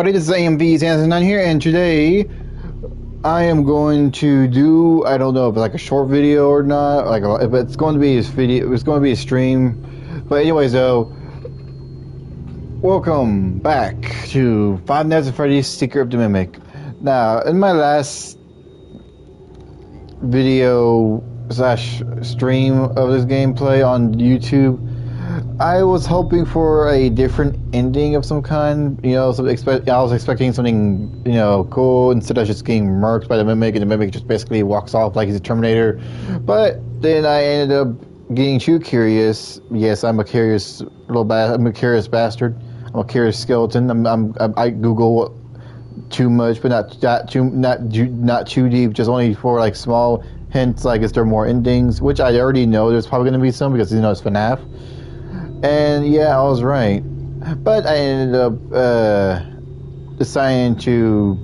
This is AMV Zanzinan here, and today I am going to do, I don't know if it's like a short video or not, but it's going to be this video, it's going to be a stream. But anyways though, welcome back to Five Nights at Freddy's Secret of the Mimic. Now, in my last video slash stream of this gameplay on YouTube, I was hoping for a different ending of some kind. I was expecting something, cool, instead of just getting murked by the Mimic, and the Mimic just basically walks off like he's a Terminator. But then I ended up getting too curious. Yes, I'm a curious I'm a curious bastard. I'm a curious skeleton. I Google too much, but not too deep. Just only for like small hints, like is there more endings? Which I already know there's probably going to be some because it's FNAF. And yeah, I was right. But I ended up deciding to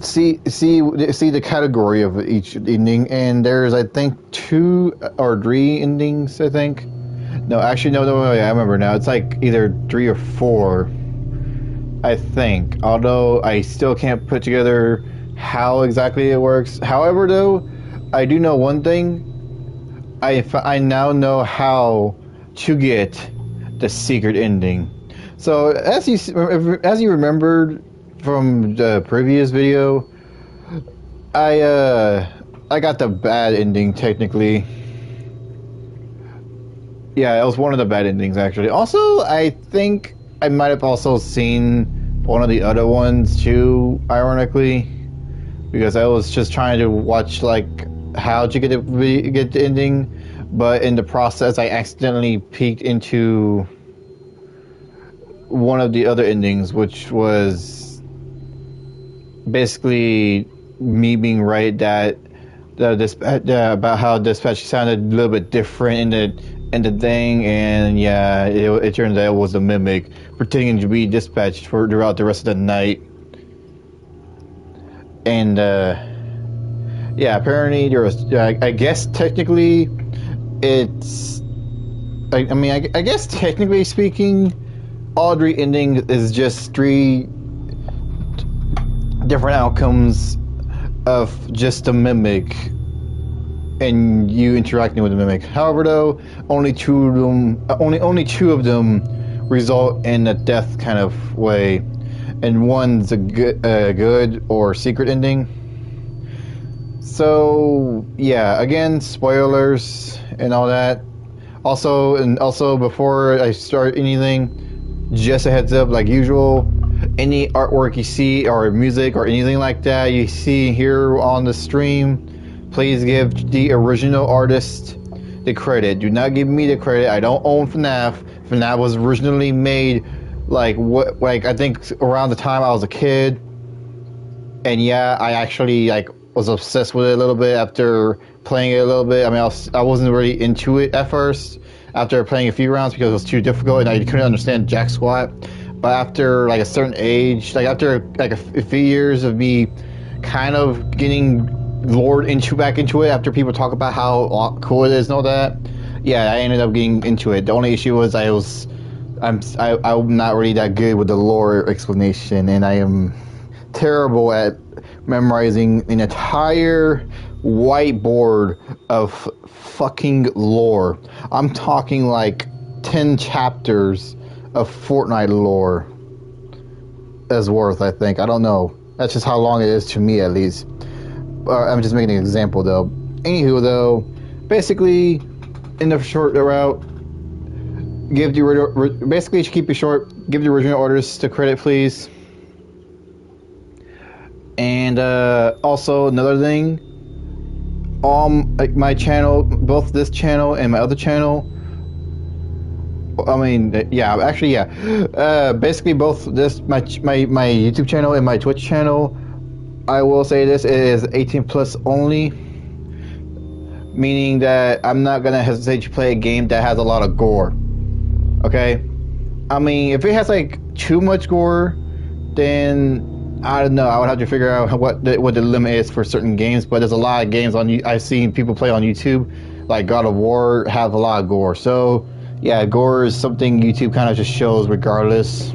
see the category of each ending, and there's I think 2 or 3 endings. I think. No, actually, no. I remember now. It's like either 3 or 4. I think. Although I still can't put together how exactly it works. However, though, I do know one thing. I now know how to get the secret ending. So as you remembered from the previous video, I got the bad ending technically. Yeah, it was one of the bad endings actually. Also, I think I might have also seen one of the other ones too, ironically, because I was just trying to watch like how to get the ending. But in the process, I accidentally peeked into one of the other endings, which was basically me being right that about how dispatch sounded a little bit different in the thing, and yeah, it turned out it was a Mimic pretending to be dispatched throughout the rest of the night. And yeah, apparently there was, I guess technically. I guess technically speaking, all 3 endings is just 3 different outcomes of just a Mimic and you interacting with the Mimic. However, though, only 2 of them result in a death kind of way, and one's a good or secret ending. So yeah, again, spoilers and all that. Also, before I start anything, just a heads up, like usual, any artwork you see or music or anything like that you see here on the stream, please give the original artist the credit. Do not give me the credit. I don't own FNAF. FNAF was originally made like I think around the time I was a kid, and yeah, I actually was obsessed with it a little bit after playing it a little bit. I mean, I wasn't really into it at first after playing a few rounds because it was too difficult and I couldn't understand jack squat. But after like a certain age, after a few years of me kind of getting lured back into it, after people talk about how cool it is and all that, yeah, I ended up getting into it. The only issue was I'm not really that good with the lore explanation, and I am terrible at memorizing an entire whiteboard of fucking lore. I'm talking like 10 chapters of Fortnite lore as worth, I think. I don't know. That's just how long it is to me, at least. I'm just making an example, though. Anywho, though, basically, in the short route, basically, to keep it short, give the original artists the credit, please. And also another thing, my channel, both this channel and my other channel, basically both my YouTube channel and my Twitch channel, I will say this, it is 18 plus only, meaning that I'm not gonna hesitate to play a game that has a lot of gore. Okay, I mean, if it has like too much gore, then I don't know. I would have to figure out what the limit is for certain games. But there's a lot of games I've seen people play on YouTube, like God of War, have a lot of gore. So yeah, gore is something YouTube kind of just shows regardless.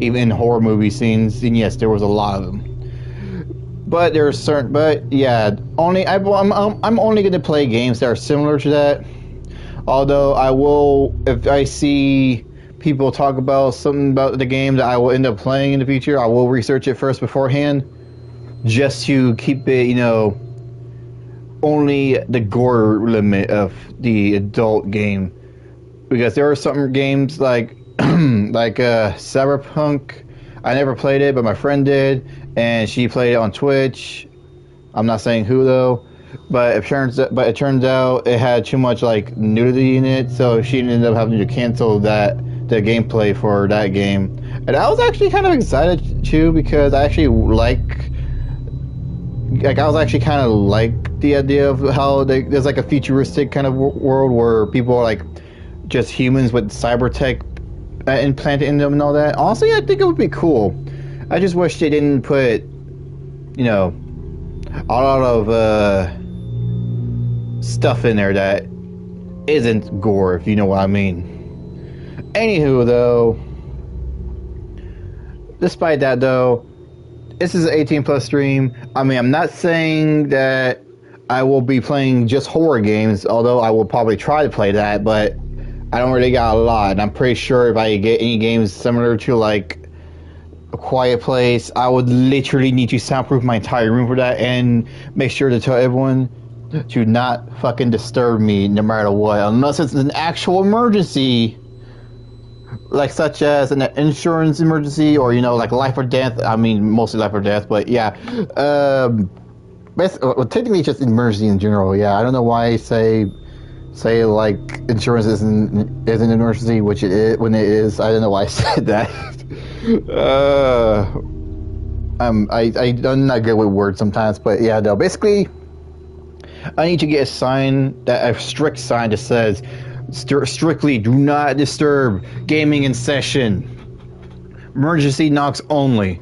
even in horror movie scenes. And yes, there was a lot of them. But there's certain, but yeah, I'm only going to play games that are similar to that. Although I will, if I see people talk about something about the game that I will end up playing in the future, I will research it first beforehand, just to keep it, only the gore limit of the adult game. Because there are some games like Cyberpunk. I never played it, but my friend did, and she played it on Twitch. I'm not saying who though, but it turns out it had too much like nudity in it, so she ended up having to cancel the gameplay for that game. And I was actually kind of excited too, because I actually I was actually kind of like the idea of how there's like a futuristic kind of world where people are like just humans with cyber tech implanted in them and all that. Honestly, I think it would be cool. I just wish they didn't put, a lot of stuff in there that isn't gore, if you know what I mean. Anywho, though, despite that, though, this is an 18 plus stream. I mean, I'm not saying that I will be playing just horror games, although I will probably try to play that, but I don't really got a lot. And I'm pretty sure if I get any games similar to like A Quiet Place, I would literally need to soundproof my entire room for that and make sure to tell everyone to not fucking disturb me no matter what, unless it's an actual emergency, like such as an insurance emergency or like life or death. I mean, mostly life or death, but yeah. Well, technically it's just emergency in general. Yeah, I don't know why I say like insurance isn't an emergency, which it is when it is. I don't know why I said that. I'm not good with words sometimes, but yeah, no. Basically, I need to get a strict sign that says strictly do not disturb gaming in session. Emergency knocks only,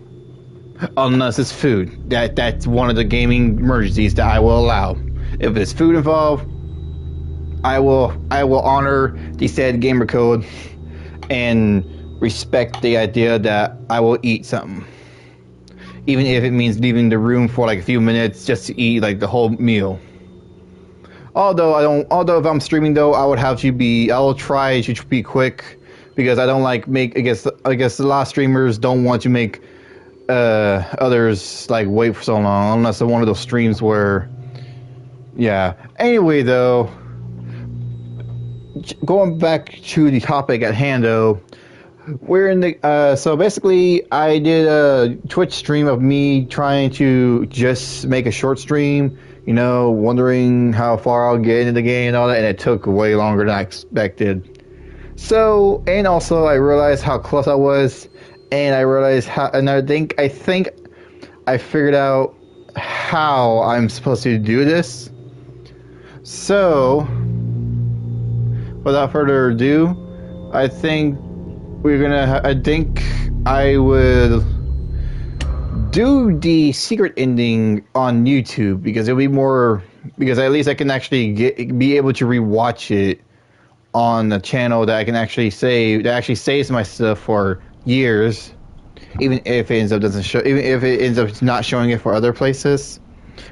unless it's food. That's one of the gaming emergencies that I will allow. If there's food involved, I will honor the said gamer code and respect the idea that I will eat something, even if it means leaving the room for like a few minutes just to eat like the whole meal. Although if I'm streaming though, I will try to be quick, because I don't like I guess a lot of streamers don't want to make others like wait for so long, unless it's one of those streams where, yeah. Anyway though, going back to the topic at hand though, we're in the so basically I did a Twitch stream of me trying to just make a short stream, wondering how far I'll get into the game and all that, and it took way longer than I expected. So, and also I realized how close I was, and I realized I think I figured out how I'm supposed to do this. So, without further ado, I think I would do the secret ending on YouTube, because it'll be more, because at least I can actually be able to rewatch it on the channel that I can actually save, that actually saves my stuff for years, even if it ends up not showing it for other places,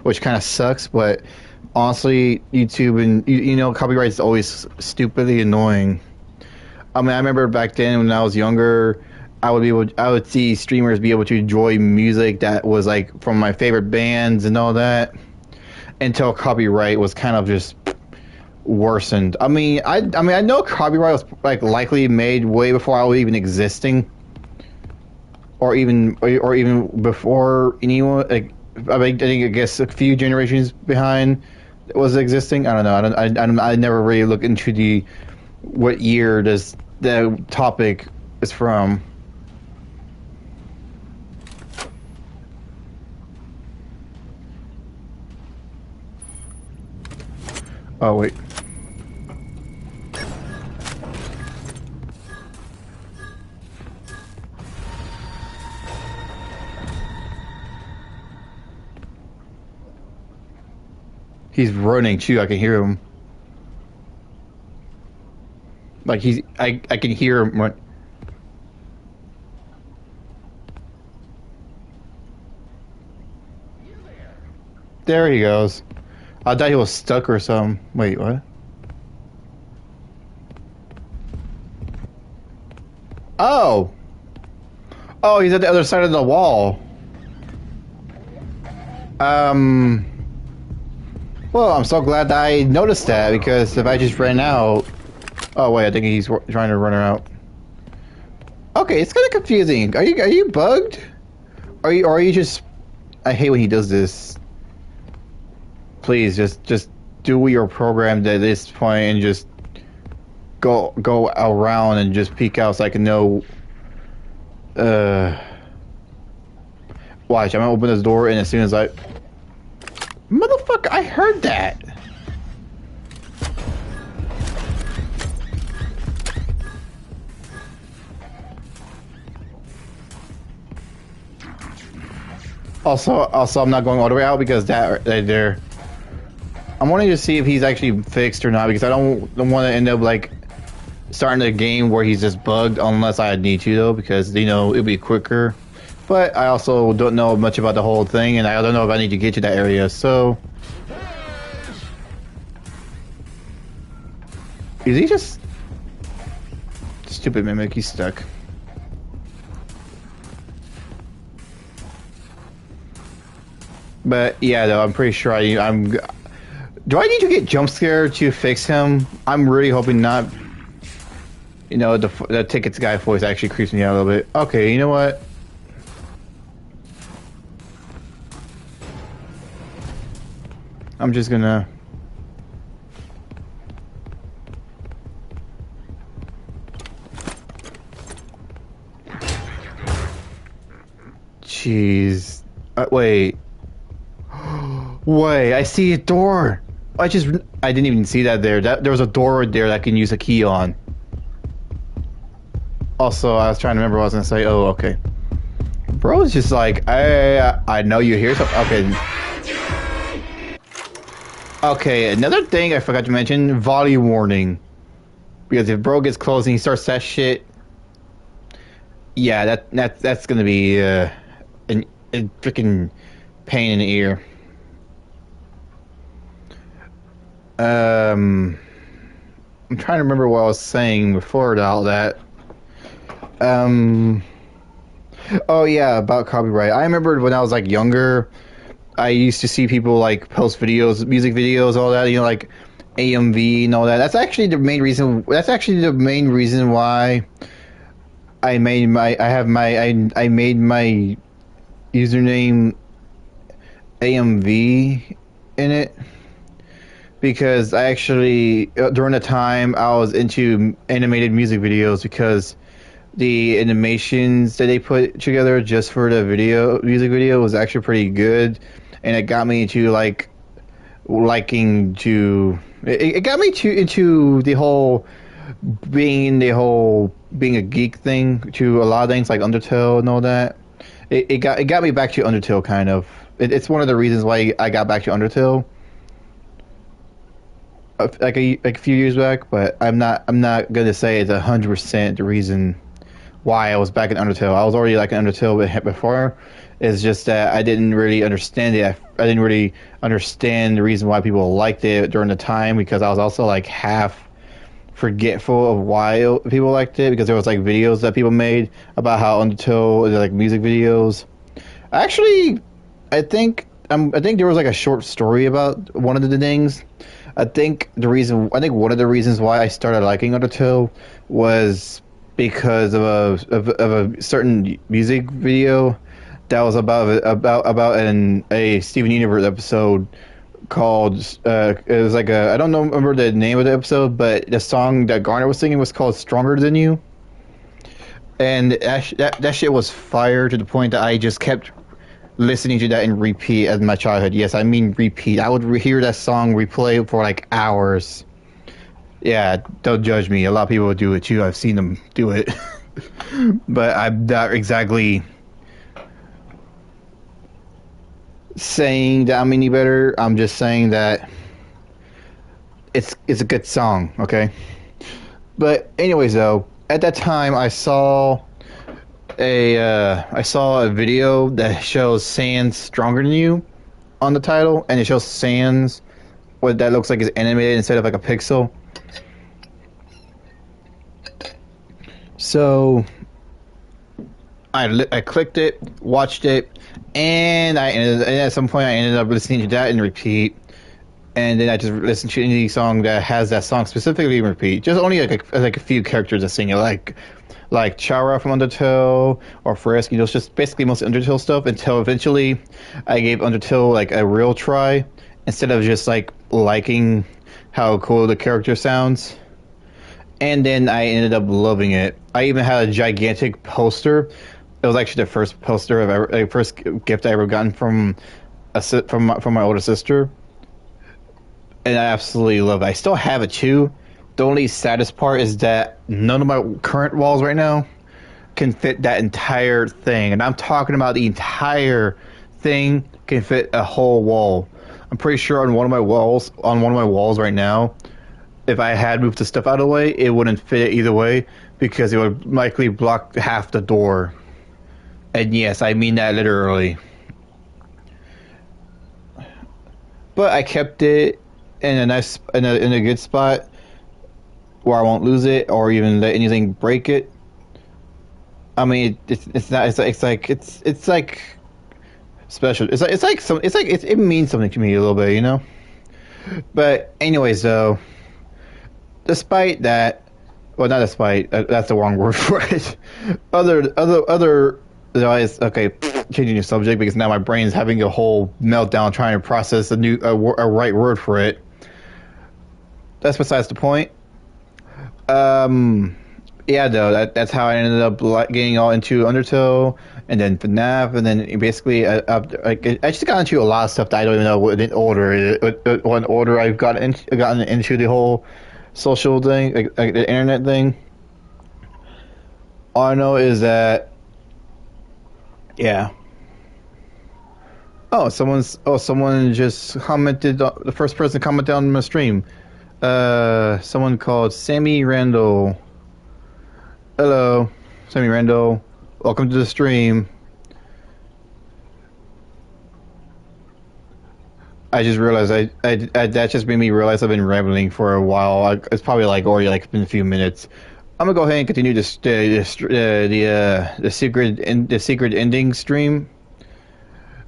which kind of sucks. But honestly, YouTube and copyright is always stupidly annoying. I mean, I remember back then when I was younger, I would see streamers be able to enjoy music that was like from my favorite bands and all that, until copyright was kind of just worsened. I mean, I know copyright was like likely made way before I was even existing, or even before anyone. Like, I guess a few generations behind was existing. I don't know. I never really look into what year the topic is from. Oh wait. He's running too. I can hear him. Like I can hear him run. There he goes. I thought he was stuck or something. Wait, what? Oh! Oh, he's at the other side of the wall. Well, I'm so glad that I noticed that, because if I just ran out... Oh, wait, I think he's trying to run her out. Okay, it's kind of confusing. Are you bugged? Are you just... I hate when he does this. Please, just do your program at this point and just go around and just peek out so I can know... Watch, I'm gonna open this door, and as soon as I... Motherfucker, I heard that! Also, I'm not going all the way out because that right there... I'm wanting to see if he's actually fixed or not, because I don't want to end up, like, starting a game where he's just bugged unless I need to, though, because, you know, it'll be quicker. But I also don't know much about the whole thing, and I don't know if I need to get to that area, so... Is he just... Stupid Mimic, he's stuck. But, yeah, though, I'm pretty sure I'm... Do I need to get jump scared to fix him? I'm really hoping not. You know, the Tickets guy voice actually creeps me out a little bit. Okay, you know what? I'm just gonna... Jeez. Wait. Wait, I see a door. I didn't even see that there. There was a door there that I can use a key on. Also, I was trying to remember what I was gonna say. Oh, okay. Bro's just like, I know you hear something. Okay. Okay, another thing I forgot to mention, volume warning. Because if bro gets close and he starts that shit, yeah, that's gonna be a freaking pain in the ear. I'm trying to remember what I was saying before all that. Oh yeah, about copyright. I remember when I was like younger, I used to see people like post videos, music videos, all that, you know, like AMV and all that. That's actually the main reason. That's actually the main reason why I made my username AMV in it. Because I actually, during the time, I was into animated music videos, because the animations that they put together just for the music video was actually pretty good, and it got me to like liking to. It got me into the whole being a geek thing to a lot of things like Undertale and all that. It got me back to Undertale kind of. It's one of the reasons why I got back to Undertale. Like a few years back, but I'm not gonna say it's 100% the reason why I was back in Undertale. I was already like in Undertale before. It's just that I didn't really understand it. I didn't really understand the reason why people liked it during the time, because I was also like half forgetful of why people liked it, because there was like videos that people made about how Undertale is like music videos. Actually, I think there was like a short story about one of the things. I think one of the reasons why I started liking Undertale was because of a certain music video that was about a Steven Universe episode called it was like I don't remember the name of the episode, but the song that Garner was singing was called "Stronger Than You," and that shit was fire to the point that I just kept listening to that in repeat as my childhood. Yes, I mean repeat. I would hear that song replay for like hours. Yeah, don't judge me. A lot of people would do it too. I've seen them do it. But I'm not exactly saying that I'm any better. I'm just saying that it's a good song, okay? But anyways though, at that time I saw a video that shows Sans Stronger Than You, on the title, and it shows Sans. What that looks like is animated instead of like a pixel. So I clicked it, watched it, and at some point I ended up listening to that in repeat. And then I just listened to any song that has that song specifically in repeat. Just only like a few characters that sing it, like Chara from Undertale or Frisk. You know, it's just basically mostly Undertale stuff. Until eventually, I gave Undertale like a real try instead of just like liking how cool the character sounds. And then I ended up loving it. I even had a gigantic poster. It was actually the first poster first gift I ever gotten from my older sister. And I absolutely love it. I still have it too. The only saddest part is that none of my current walls right now can fit that entire thing. And I'm talking about the entire thing can fit a whole wall. I'm pretty sure on one of my walls right now, if I had moved the stuff out of the way, it wouldn't fit it either way because it would likely block half the door. And yes, I mean that literally. But I kept it in a good spot where I won't lose it or even let anything break it. I mean, it's like special. It means something to me a little bit, you know. But anyways, though, despite that, well, not despite. That's the wrong word for it. Other. Okay, changing the subject because now my brain's having a whole meltdown trying to process a right word for it. That's besides the point. Yeah, though that's how I ended up getting all into Undertale, and then FNAF, and then basically I just got into a lot of stuff that I don't even know what order I've gotten into the whole social thing, like the internet thing. All I know is that, yeah. Someone just commented. The first person commented on my stream. Someone called Sammy Randall. Hello, Sammy Randall. Welcome to the stream. I just realized that just made me realize I've been rambling for a while. It's probably already been a few minutes. I'm gonna go ahead and continue the secret ending stream.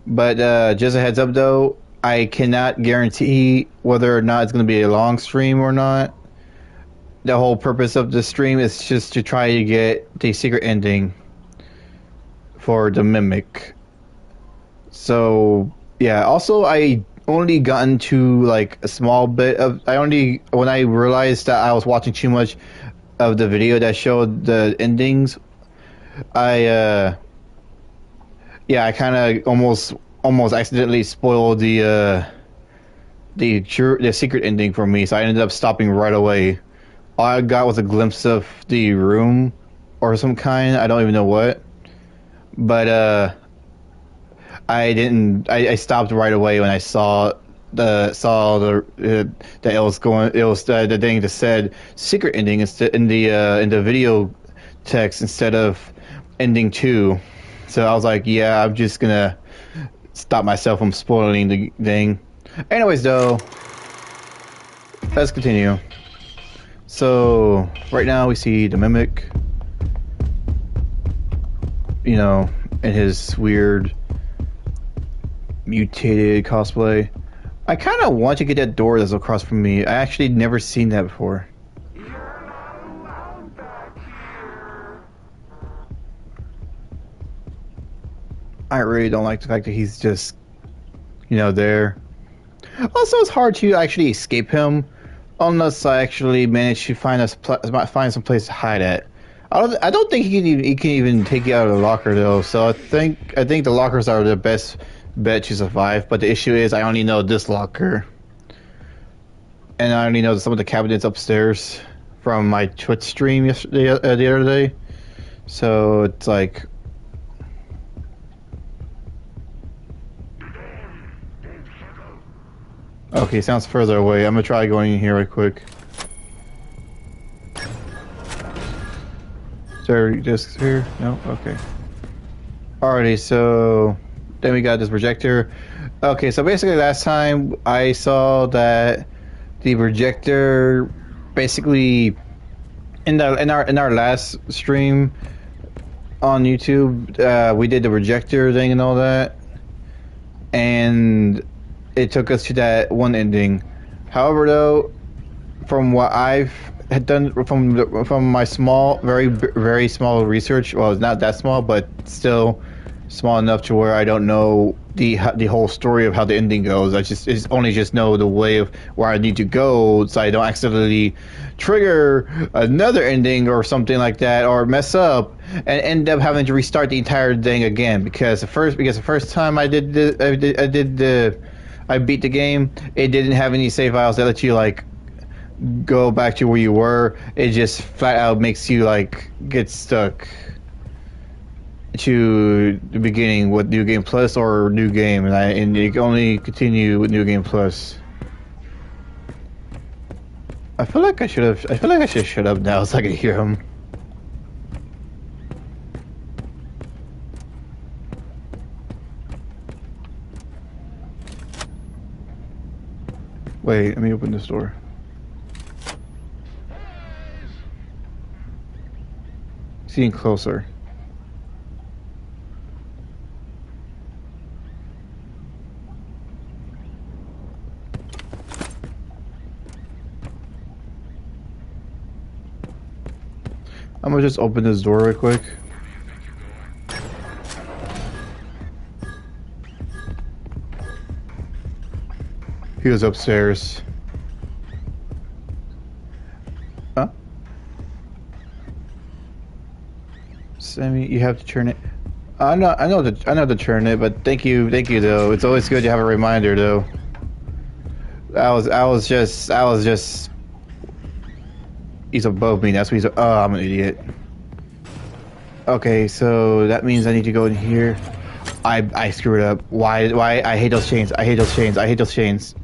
But just a heads up though, I cannot guarantee whether or not it's gonna be a long stream or not. The whole purpose of the stream is just to try to get the secret ending for the Mimic. So yeah. Also, I only gotten to like a small bit of. When I realized that I was watching too much of the video that showed the endings, I kind of almost accidentally spoiled the secret ending for me. So I ended up stopping right away. All I got was a glimpse of the room or some kind. I don't even know what. But I stopped right away when I saw the thing that said secret ending instead in the video text instead of ending 2. So I was like, yeah, I'm just gonna stop myself from spoiling the thing. Anyways, though, let's continue. So right now we see the Mimic, you know, in his weird mutated cosplay. I kind of want to get that door that's across from me. I actually never seen that before. I really don't like the fact that he's just, there. Also, it's hard to actually escape him unless I actually manage to find some place to hide at. I don't think he can even take you out of the locker though. So I think the lockers are the best bet to survive. But the issue is I only know this locker, and I only know some of the cabinets upstairs from my Twitch stream yesterday, the other day. So it's like. Okay, sounds further away. I'm gonna try going in here right quick. Is there discs here? No? Okay. Alrighty, so then we got this projector. Okay, so basically last time I saw that the projector basically in our last stream on YouTube, we did the projector thing and all that, and it took us to that one ending. However, though, from what I've had done from my small, very small research, well, it's not that small, but still small enough to where I don't know the whole story of how the ending goes. I only just know the way of where I need to go, so I don't accidentally trigger another ending or something like that, or mess up and end up having to restart the entire thing again. Because the first time I beat the game, it didn't have any save files that let you like go back to where you were. It just flat out makes you like get stuck to the beginning with New Game Plus or New Game, and you can only continue with New Game Plus. I feel like I should shut up now so I can hear him. Wait, let me open this door. Seeing closer. I'm gonna just open this door real quick. He was upstairs. Huh? Sammy, you have to turn it. I know to turn it, but thank you though. It's always good to have a reminder though. I was just. He's above me. That's what he's. Oh, I'm an idiot. Okay, so that means I need to go in here. I screwed up. Why? I hate those chains. I hate those chains. I hate those chains.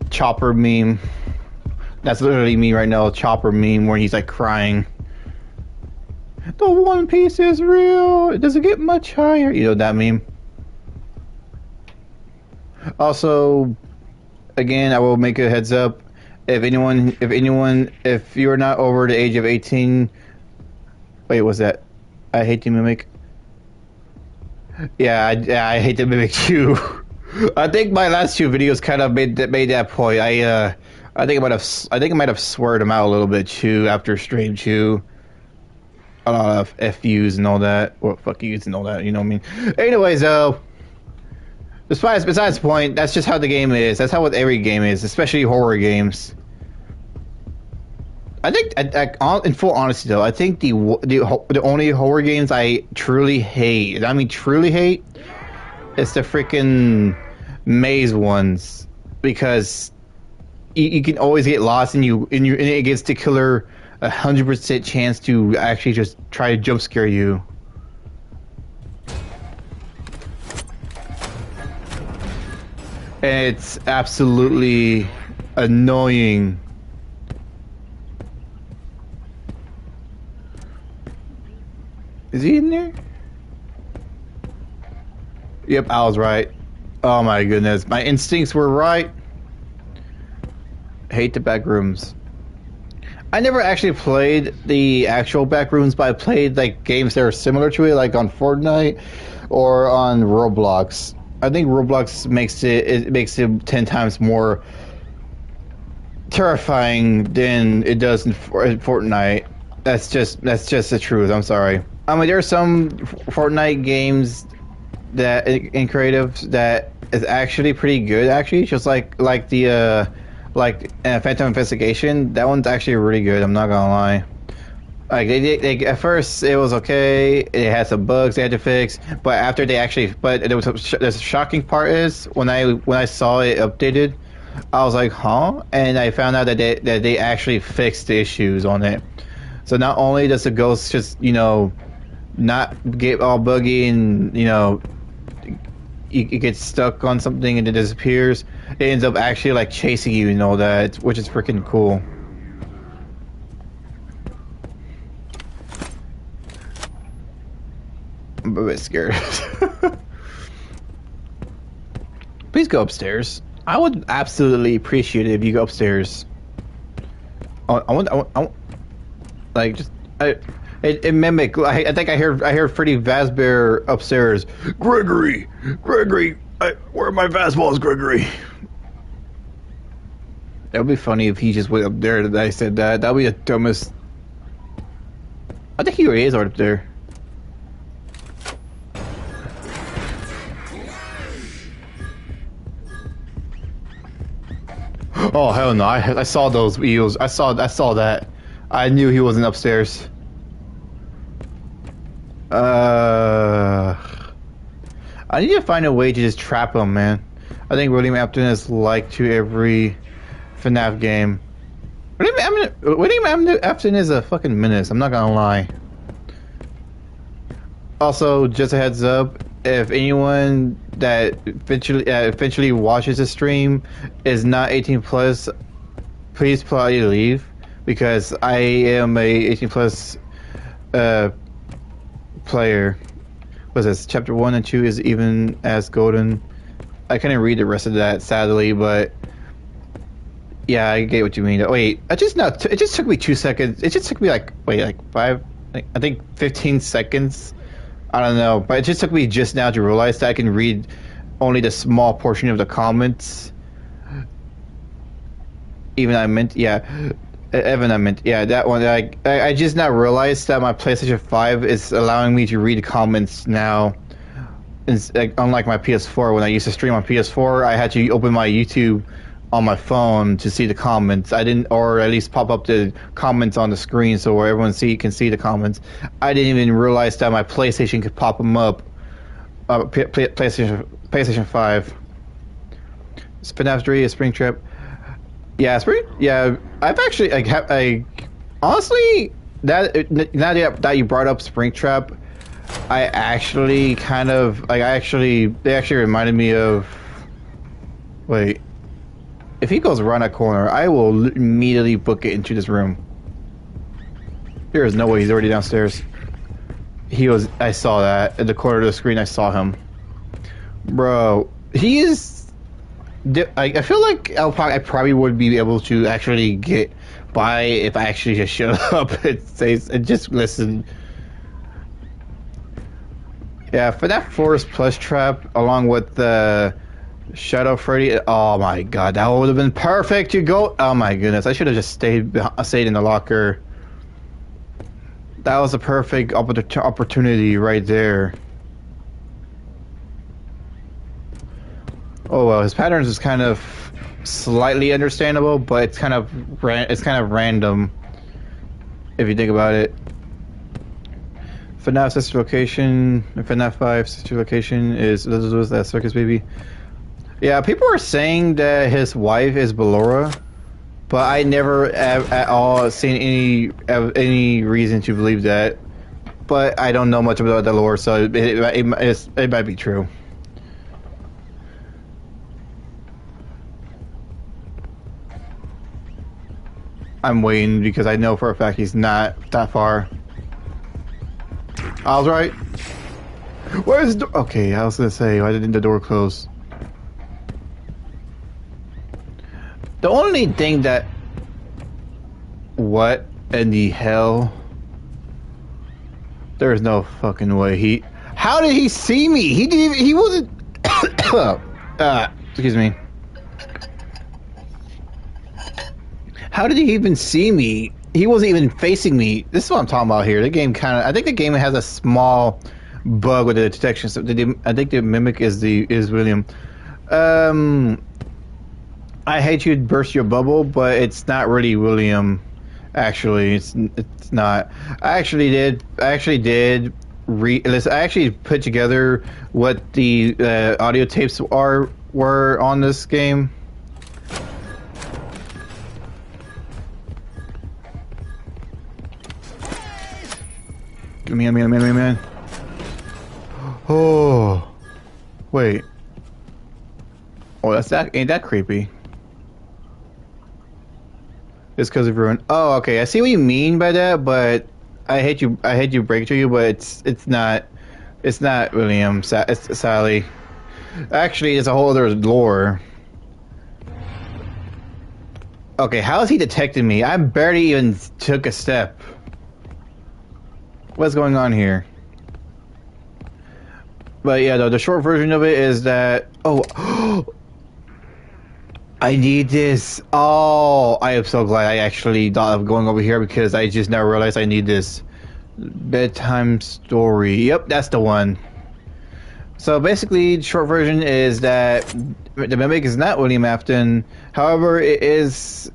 Chopper meme. That's literally me right now. Chopper meme where he's like crying. The One Piece is real. It doesn't get much higher. You know that meme. Also, again, I will make a heads up. If you're not over the age of 18, wait, what's that? I hate to mimic. Yeah, I hate to mimic too. I think my last two videos kind of made that point. I think I might have sweared him out a little bit too after stream too. A lot of FUs and all that, or fuck yous and all that. You know what I mean? Anyways, though. Besides the point, that's just how the game is. That's how every game is, especially horror games. I think, in full honesty though, I think the only horror games I truly hate, and I mean truly hate, is the freaking maze ones, because you can always get lost, and it gives the killer 100% chance to actually just try to jump scare you. And it's absolutely annoying. Is he in there? Yep, I was right. Oh my goodness, my instincts were right. Hate the back rooms. I never actually played the actual back rooms, but I played like games that are similar to it, like on Fortnite or on Roblox. I think Roblox makes it 10 times more terrifying than it does in Fortnite. That's just the truth. I'm sorry. I mean, there are some Fortnite games that in creative that is actually pretty good. Actually, just like the Phantom Investigation. That one's actually really good. I'm not gonna lie. Like they at first it was okay. It had some bugs they had to fix, but after the shocking part is when I saw it updated, I was like, huh? And I found out that they actually fixed the issues on it. So not only does the ghost just not get all buggy and it gets stuck on something and it disappears, it ends up actually like chasing you and all that, which is freaking cool. I'm a bit scared. Please go upstairs. I would absolutely appreciate it if you go upstairs. I want, like, just, it mimic. I think I heard Freddy Fazbear upstairs. Gregory, where are my fastballs, Gregory? That would be funny if he just went up there and I said that. That would be the dumbest. I think he already is up there. Oh hell no! I saw those eels. I saw that. I knew he wasn't upstairs. I need to find a way to just trap him, man. I think William Afton is like to every FNAF game. William Afton is a fucking menace. I'm not gonna lie. Also, just a heads up, if anyone that eventually watches the stream is not 18 plus, please probably leave, because I am a 18 plus player. What's this? Chapter 1 and 2 is even as golden. I couldn't read the rest of that, sadly, but yeah, I get what you mean. Wait, it just took me 2 seconds. It just took me like 5, I think 15 seconds. I don't know, but it just took me just now to realize that I can read only the small portion of the comments. Evan, I meant, yeah, that one. I just now realized that my PlayStation 5 is allowing me to read the comments now. It's, unlike my PS4, when I used to stream on PS4, I had to open my YouTube on my phone to see the comments. I didn't, or at least pop up the comments on the screen so where everyone can see the comments. I didn't even realize that my PlayStation could pop them up. PlayStation 5. FNAF 3, a Spring Trip. Yeah, I've actually I honestly that now that you brought up Springtrap, I actually kind of they actually reminded me of. Wait, if he goes around that corner, I will immediately book it into this room. There is no way he's already downstairs. He was. I saw that in the corner of the screen. I saw him, bro. He is. I feel like I probably would be able to actually get by if I actually just shut up and just listen. Yeah, for that Forest Plus trap, along with the Shadow Freddy, oh my god, that would have been perfect to go. Oh my goodness, I should have just stayed in the locker. That was a perfect opportunity right there. Oh well, his patterns is kind of slightly understandable, but it's kind of random if you think about it. FNAF sister location, FNAF 5 sister location is that circus baby. Yeah, people are saying that his wife is Ballora, but I never at all seen any reason to believe that. But I don't know much about the lore, so it might be true. I'm waiting because I know for a fact he's not that far. I was right. Where's the door? Okay, I was gonna say, why didn't the door close? The only thing that... What in the hell? There is no fucking way How did he see me? He didn't even... He wasn't... excuse me. How did he even see me? He wasn't even facing me. This is what I'm talking about here. The game I think the game has a small bug with the detection. So I think the mimic is William. I hate you to burst your bubble, but it's not really William. Actually, it's not. I actually did put together what the audio tapes were on this game. Man. Oh, wait. Oh, ain't that creepy? It's because of ruin. Oh, okay. I see what you mean by that, but I hate you break it to you, but it's not It's not William. It's Sally. Actually, it's a whole other lore. Okay, how is he detecting me? I barely even took a step. What's going on here? But yeah, the short version of it is that... Oh, I need this. Oh, I am so glad I actually thought of going over here because I just now realized I need this. Bedtime story. Yep, that's the one. So basically, the short version is that the Mimic is not William Afton. However, it is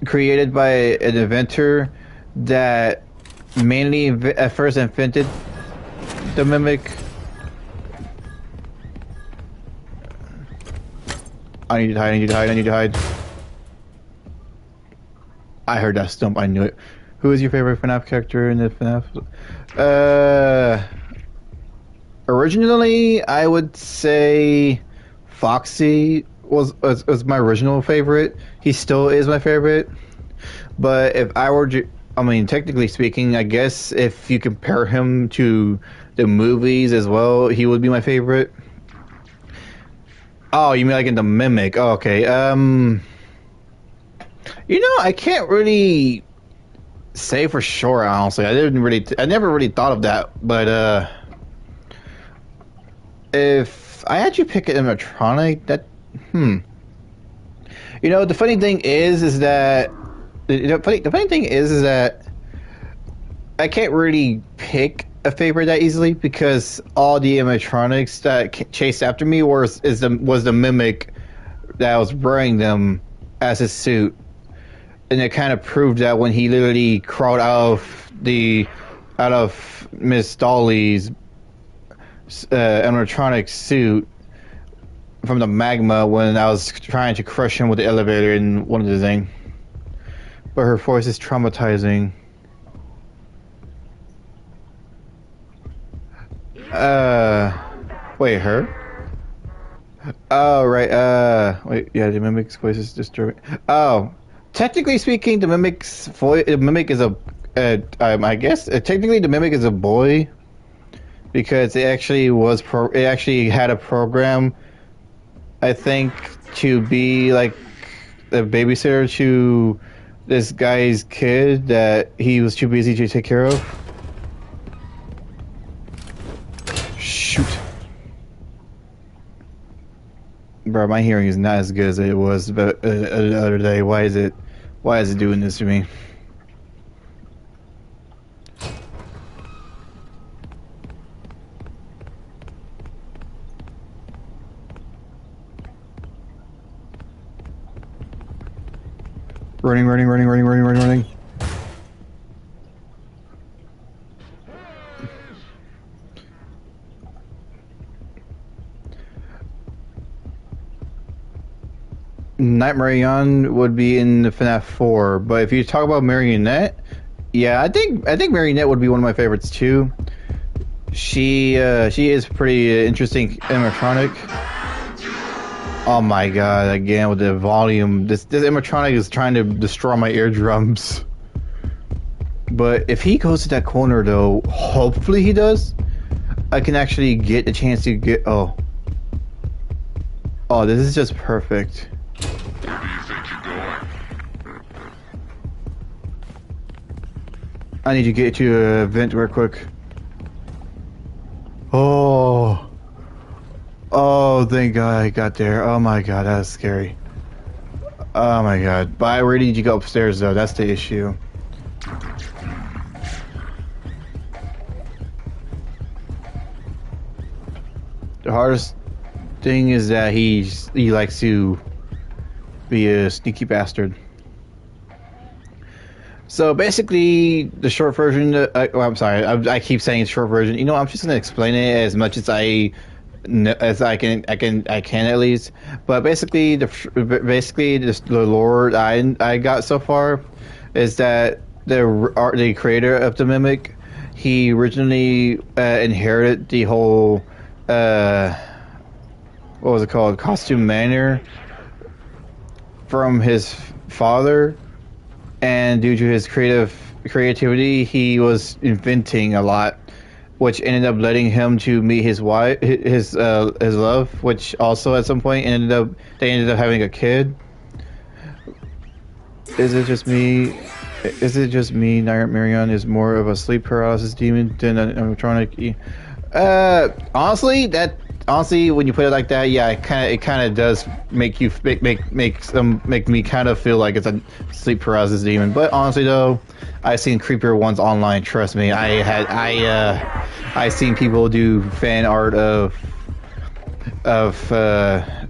created by an inventor that mainly at first invented the Mimic. I need to hide, I need to hide, I need to hide. I heard that stump, I knew it. Who is your favorite FNAF character in the FNAF? Originally, I would say Foxy was my original favorite. He still is my favorite. But if I were to, I mean, technically speaking, I guess if you compare him to the movies as well, he would be my favorite. Oh, you mean like in the Mimic? Oh, okay. You know, I can't really say for sure. Honestly, I never really thought of that. But if I had you pick an animatronic, you know, the funny thing is that the funny thing is that I can't really pick a favorite that easily because all the animatronics that chased after me was the Mimic that was wearing them as his suit, and it kind of proved that when he literally crawled out of Miss Dolly's animatronic suit from the magma when I was trying to crush him with the elevator in one of the things. But her voice is traumatizing. Wait, her? Oh, right, wait, yeah, the Mimic's voice is disturbing. Oh, technically speaking, the Mimic is I guess, technically the Mimic is a boy. Because it actually had a program, I think, to be like a babysitter to this guy's kid that he was too busy to take care of. Shoot. Bro, my hearing is not as good as it was the other day. Why is it doing this to me? Running. Nightmare Young would be in the FNAF 4, but if you talk about Marionette, yeah, I think Marionette would be one of my favorites too. She is pretty interesting animatronic. Oh my god, again with the volume. This animatronic is trying to destroy my eardrums. But if he goes to that corner though, hopefully he does, I can actually get a chance to get... Oh, this is just perfect. Where do you think you're going? I need to get to a vent real quick. Oh, thank God I got there. Oh my God, that's scary. Oh my God. But I really need to go upstairs though, that's the issue. The hardest thing is that he likes to be a sneaky bastard. So basically, the short version. I'm sorry. I keep saying short version. You know, I'm just gonna explain it as much as I can at least. But basically, the lore I got so far is that the creator of the Mimic, he originally inherited the whole what was it called, Costume Manor from his father, and due to his creativity, he was inventing a lot which ended up letting him to meet his wife, his love, which also at some point they ended up having a kid. Is it just me? Is it just me? Marion is more of a sleep paralysis demon than an animatronic. Honestly, when you put it like that, yeah, it kind of does make you make me kind of feel like it's a sleep paralysis demon. But honestly, though, I've seen creepier ones online. Trust me, I seen people do fan art of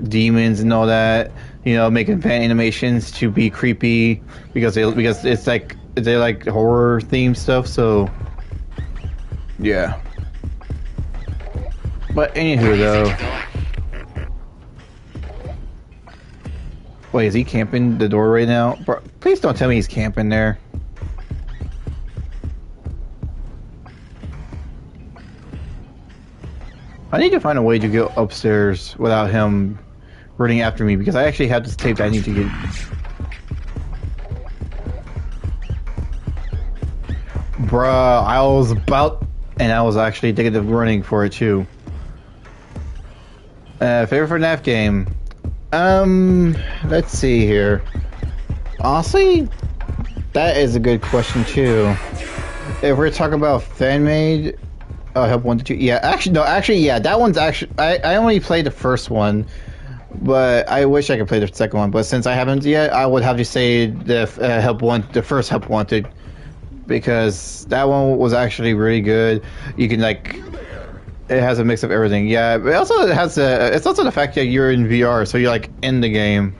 demons and all that. You know, making fan animations to be creepy because it's like they like horror themed stuff. So yeah. But anywho, though. Wait, is he camping the door right now? Bro, please don't tell me he's camping there. I need to find a way to go upstairs without him running after me because I actually have this tape that I need to get. Bruh, I was about, and I was actually thinking of running for it too. Favorite FNAF game? Let's see here. Honestly, that is a good question too. If we're talking about fan made, help 1 to 2. Yeah, actually, yeah, that one's actually. I only played the first one, but I wish I could play the second one. But since I haven't yet, I would have to say the the first Help Wanted, because that one was actually really good. You can like. It has a mix of everything, yeah. But also it has it's also the fact that you're in VR, so you're like in the game.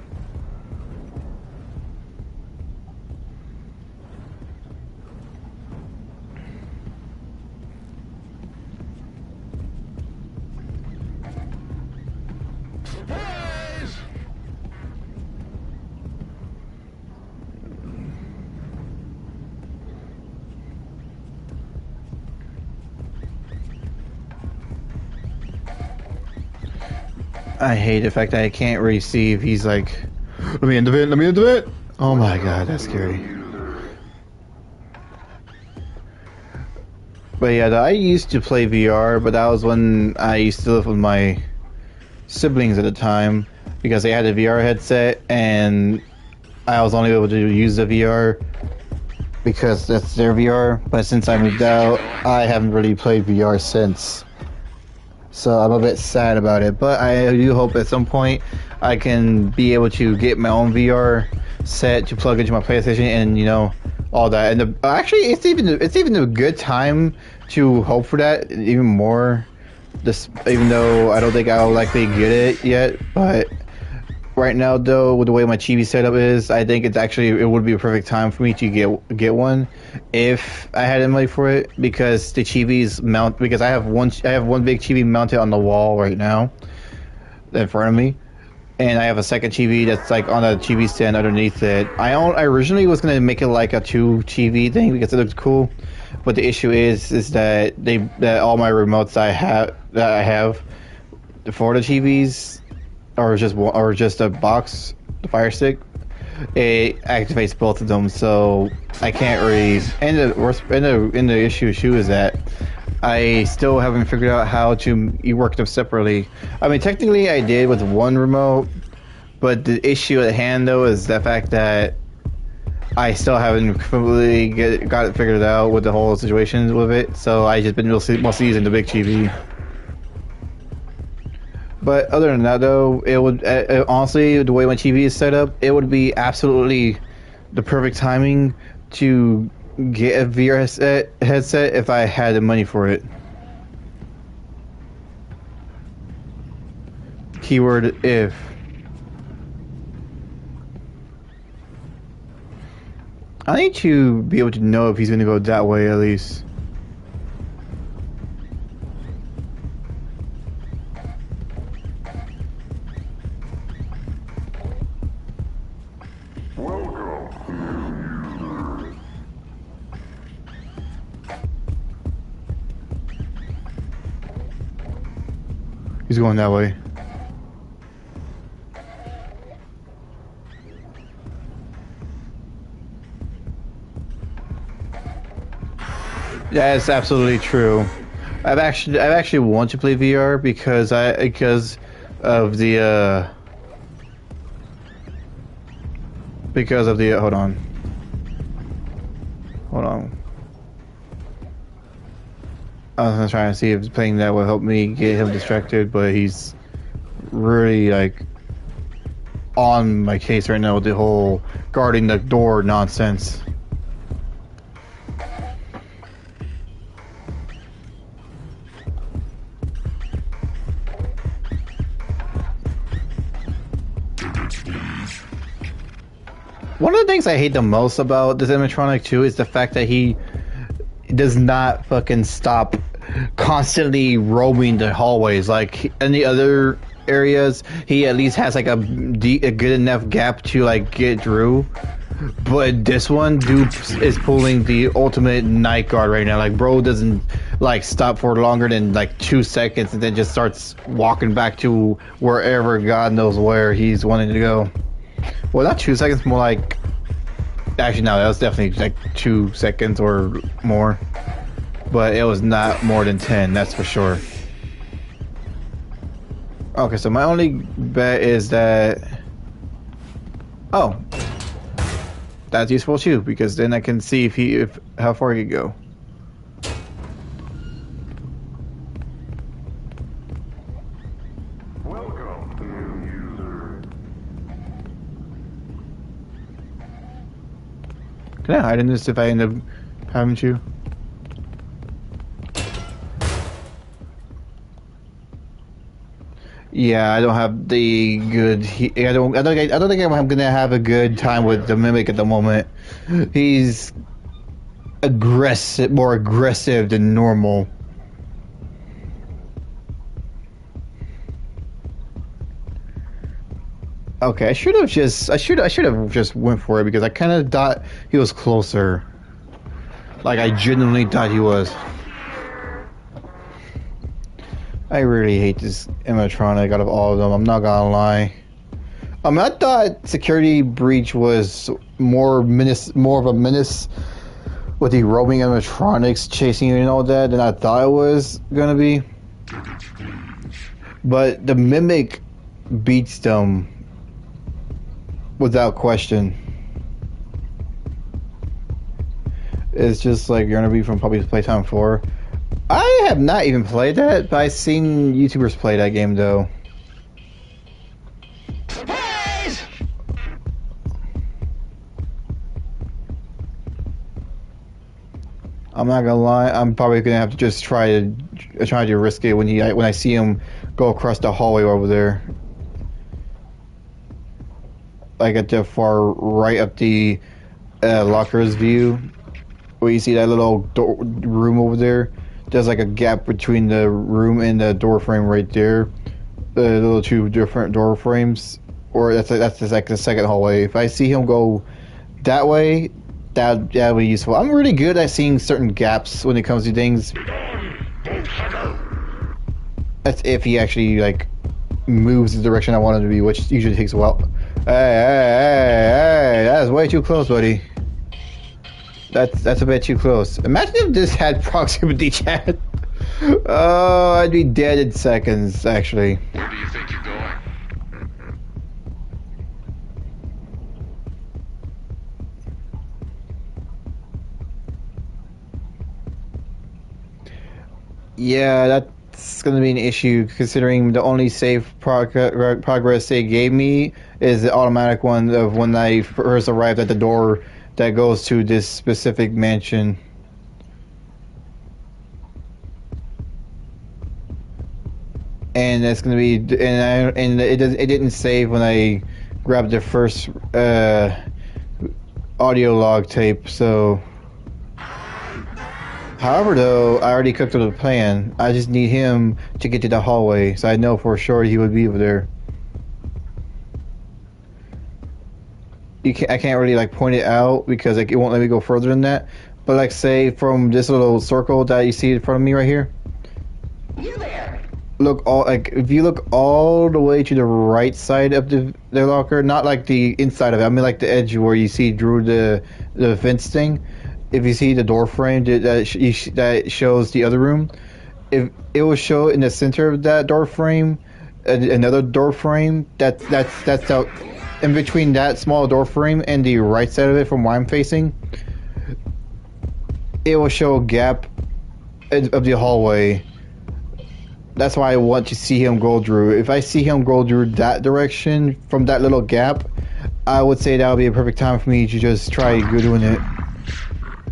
I hate the fact that I can't really see if he's like, let me into it, let me into it. Oh my god, that's scary. But yeah, I used to play VR, but that was when I used to live with my siblings at the time because they had a VR headset and I was only able to use the VR because that's their VR. But since I moved out, I haven't really played VR since. So I'm a bit sad about it, but I do hope at some point I can be able to get my own VR set to plug into my PlayStation and all that. And actually, it's even a good time to hope for that even more. Even though I don't think I'll likely get it yet, but right now though, with the way my Chibi setup is, I think it would be a perfect time for me to get one if I had the money for it, because the Chibis mount, because I have one big Chibi mounted on the wall right now in front of me, and I have a second Chibi that's like on a Chibi stand underneath it. I originally was gonna make it like a 2 Chibi thing because it looks cool, but the issue is that that all my remotes that I have for the Chibis or just a box, the Fire Stick, it activates both of them, so I can't really. And the issue is that I still haven't figured out how to work them separately. I mean, technically I did with one remote, but the issue at hand though is the fact that I still haven't completely got it figured out with the whole situation with it. So I just been mostly using the big TV. But other than that, though, it would honestly, the way my TV is set up, it would be absolutely the perfect timing to get a VR headset if I had the money for it. Keyword if. I need to be able to know if he's going to go that way at least. He's going that way. That is absolutely true. I've actually want to play VR because of the hold on. I was trying to see if playing that will help me get him distracted, but he's really like on my case right now with the whole guarding the door nonsense. One of the things I hate the most about this animatronic too is the fact that he does not fucking stop constantly roaming the hallways. Like in the other areas, he at least has like a good enough gap to like get through. But this one, dude is pulling the ultimate night guard right now. Like, bro doesn't like stop for longer than like 2 seconds, and then just starts walking back to wherever God knows where he's wanting to go. Well, not 2 seconds, more like. Actually, no, that was definitely like 2 seconds or more. But it was not more than 10, that's for sure. Okay, so my only bet is that. Oh. That's useful too, because then I can see if how far he can go. Welcome, new user. Can I hide in this if I end up having to? Yeah, I don't have the good. I don't think I'm gonna have a good time with the Mimic at the moment. He's aggressive, more aggressive than normal. Okay, I should have just went for it because I kind of thought he was closer. Like I genuinely thought he was. I really hate this animatronic out of all of them. I'm not gonna lie. I thought Security Breach was more of a menace with the roaming animatronics chasing you and all that than I thought it was gonna be. But the Mimic beats them without question. It's just like you're gonna be from Puppy's Playtime 4. I have not even played that, but I've seen YouTubers play that game though. Surprise! I'm not gonna lie, I'm probably gonna have to just try to risk it when I see him go across the hallway over there. Like at the far right of the locker's view, where you see that little room over there. There's like a gap between the room and the door frame right there. The little two different door frames, or that's like the second hallway. If I see him go that way, that would be useful. I'm really good at seeing certain gaps when it comes to things. That's if he actually like moves the direction I want him to be, which usually takes a while. Hey, that is way too close, buddy. That's a bit too close. Imagine if this had proximity chat. Oh, I'd be dead in seconds, actually. Where do you think you're going? Yeah, that's going to be an issue, considering the only save progress they gave me is the automatic one of when I first arrived at the door that goes to this specific mansion. And that's gonna be, and it didn't save when I grabbed the first audio log tape. So, however, though, I already cooked up a plan. I just need him to get to the hallway, so I know for sure he would be over there. I can't really like point it out because like it won't let me go further than that. But like say from this little circle that you see in front of me right here. You there? Look all like if you look all the way to the right side of the locker, not like the inside of it. I mean like the edge where you see through the fence thing. If you see the door frame that shows the other room, if it will show in the center of that door frame another door frame that's out in between that small door frame and the right side of it from where I'm facing. It will show a gap of the hallway. That's why I want to see him go through. If I see him go through that direction from that little gap, I would say that would be a perfect time for me to just try doing it.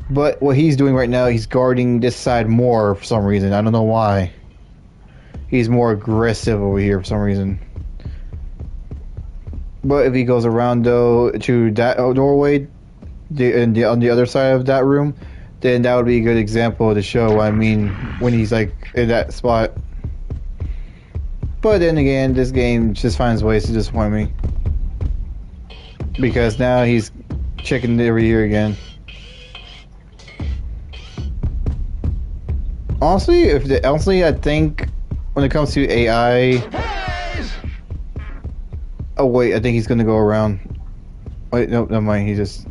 But what he's doing right now, he's guarding this side more for some reason. I don't know why. He's more aggressive over here for some reason. But if he goes around though to that doorway, on the other side of that room, then that would be a good example to show what I mean when he's like in that spot. But then again, this game just finds ways to disappoint me. Because now he's checking over here again. Honestly, I think when it comes to AI... Oh wait, I think he's gonna go around. Wait, no, never mind, he just...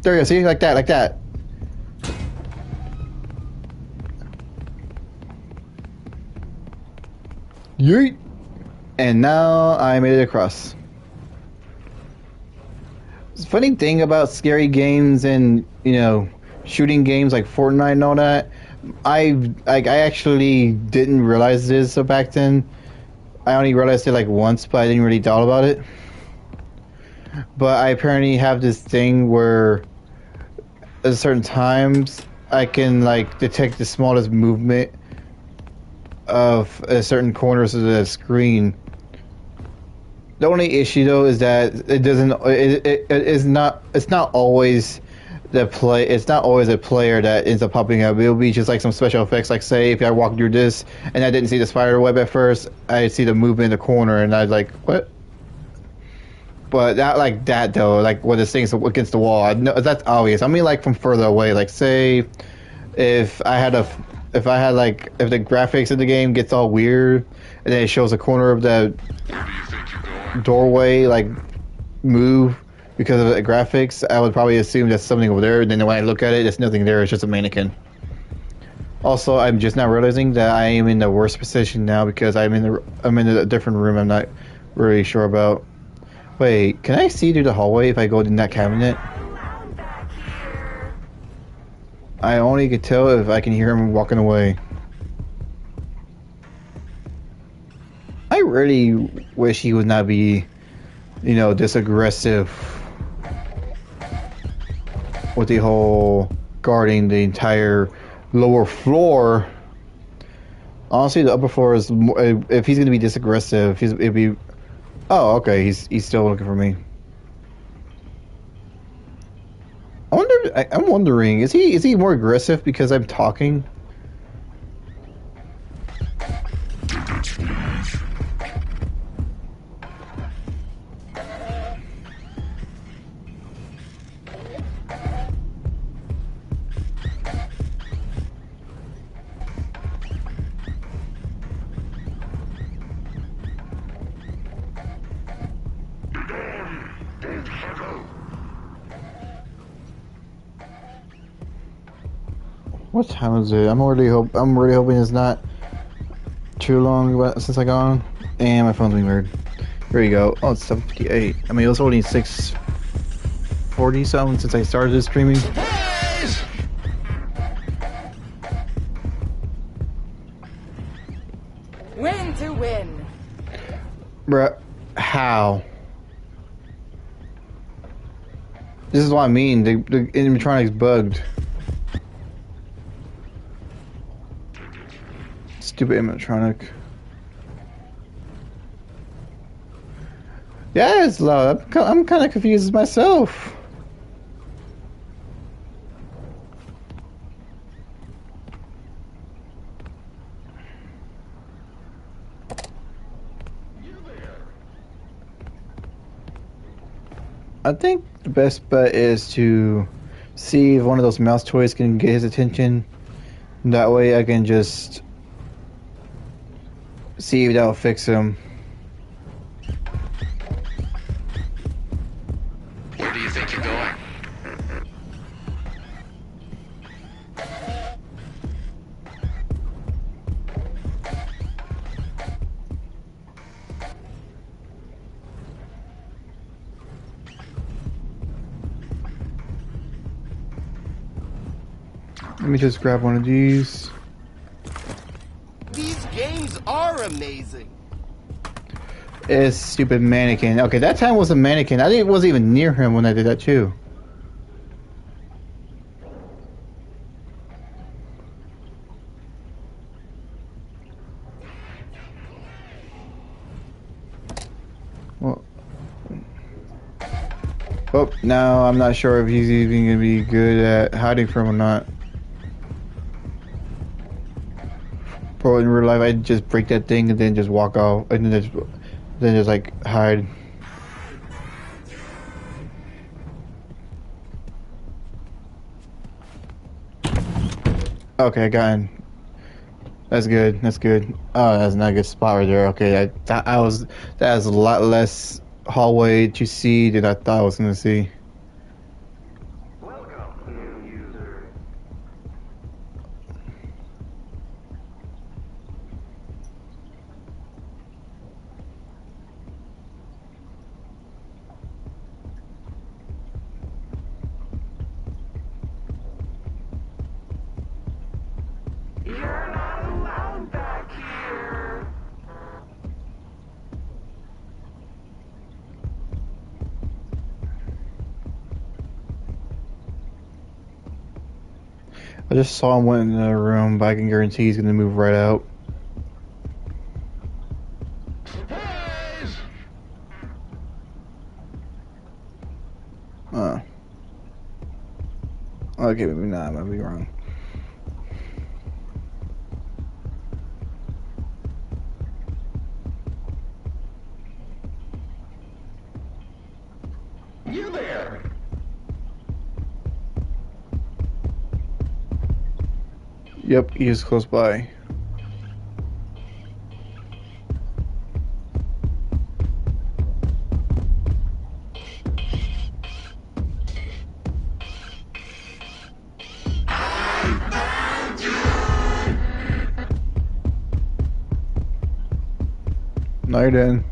There you go, see? Like that. Yeet! And now I made it across. The funny thing about scary games and, you know, shooting games like Fortnite and all that, I actually didn't realize this back then. I only realized it like once, but I didn't really thought about it. But I apparently have this thing where at certain times I can like detect the smallest movement of certain corners of the screen. The only issue though is that it doesn't. It's not always the play. It's not always a player that ends up popping up. It'll be just like some special effects. Like say if I walk through this and I didn't see the spider web at first, I see the movement in the corner and I'd like what? But not like that though. Like when this thing's against the wall, I know that's obvious. I mean like from further away. Like say if the graphics of the game gets all weird and then it shows a corner of the Where do you think you're going? doorway like move because of the graphics, I would probably assume that's something over there, and then when I look at it, there's nothing there, it's just a mannequin. Also, I'm just now realizing that I am in the worst position now because I'm in a different room I'm not really sure about. Wait, can I see through the hallway if I go in that cabinet? I only could tell if I can hear him walking away. I really wish he would not be, you know, this aggressive with the whole guarding the entire lower floor. Honestly, the upper floor is more, if he's gonna be this aggressive, it'd be. Oh, okay, he's still looking for me. I'm wondering, is he more aggressive because I'm talking? What time is it? I'm really hoping it's not too long since I got on. And my phone's being weird. There you go. Oh, it's 7:58. I mean, it was only 6:40 something since I started this streaming. Win to win. Bruh, how? This is what I mean. The animatronic's bugged. Stupid animatronic. Yeah, it's loud. I'm kind of confused myself. I think the best bet is to see if one of those mouse toys can get his attention. That way I can just see if that'll fix him. Where do you think you're going? Let me just grab one of these. These games are amazing. It's stupid mannequin. Okay, that time was a mannequin. I didn't wasn't even near him when I did that too. Well, oh, now I'm not sure if he's even gonna be good at hiding from or not. Bro, in real life, I'd just break that thing and then just walk out, and then just like hide. Okay, I got in. That's good. That's good. Oh, that's not a good spot right there. Okay, that was a lot less hallway to see than I thought I was gonna see. I just saw him went in the room, but I can guarantee he's gonna move right out. Okay, maybe not. I might be wrong. You there? Yep, he is close by. No, you're done.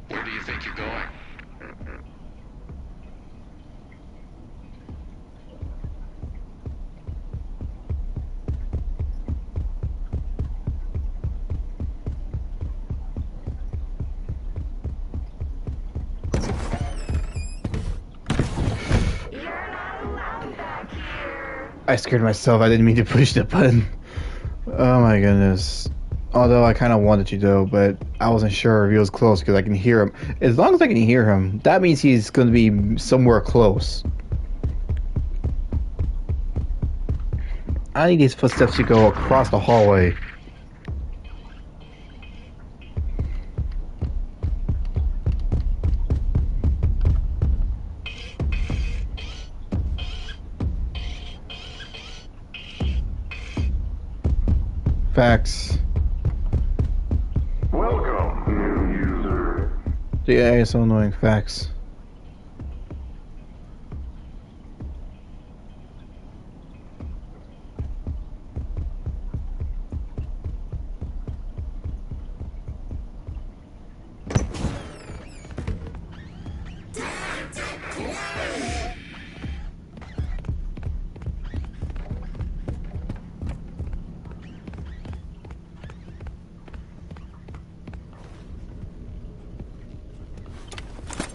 Where do you think you're going? I scared myself. I didn't mean to push the button. Oh my goodness. Although I kind of wanted to though, but I wasn't sure if he was close because I can hear him. As long as I can hear him, that means he's going to be somewhere close. I need these footsteps to go across the hallway. Facts. Welcome, new user. The AI is so annoying. Facts.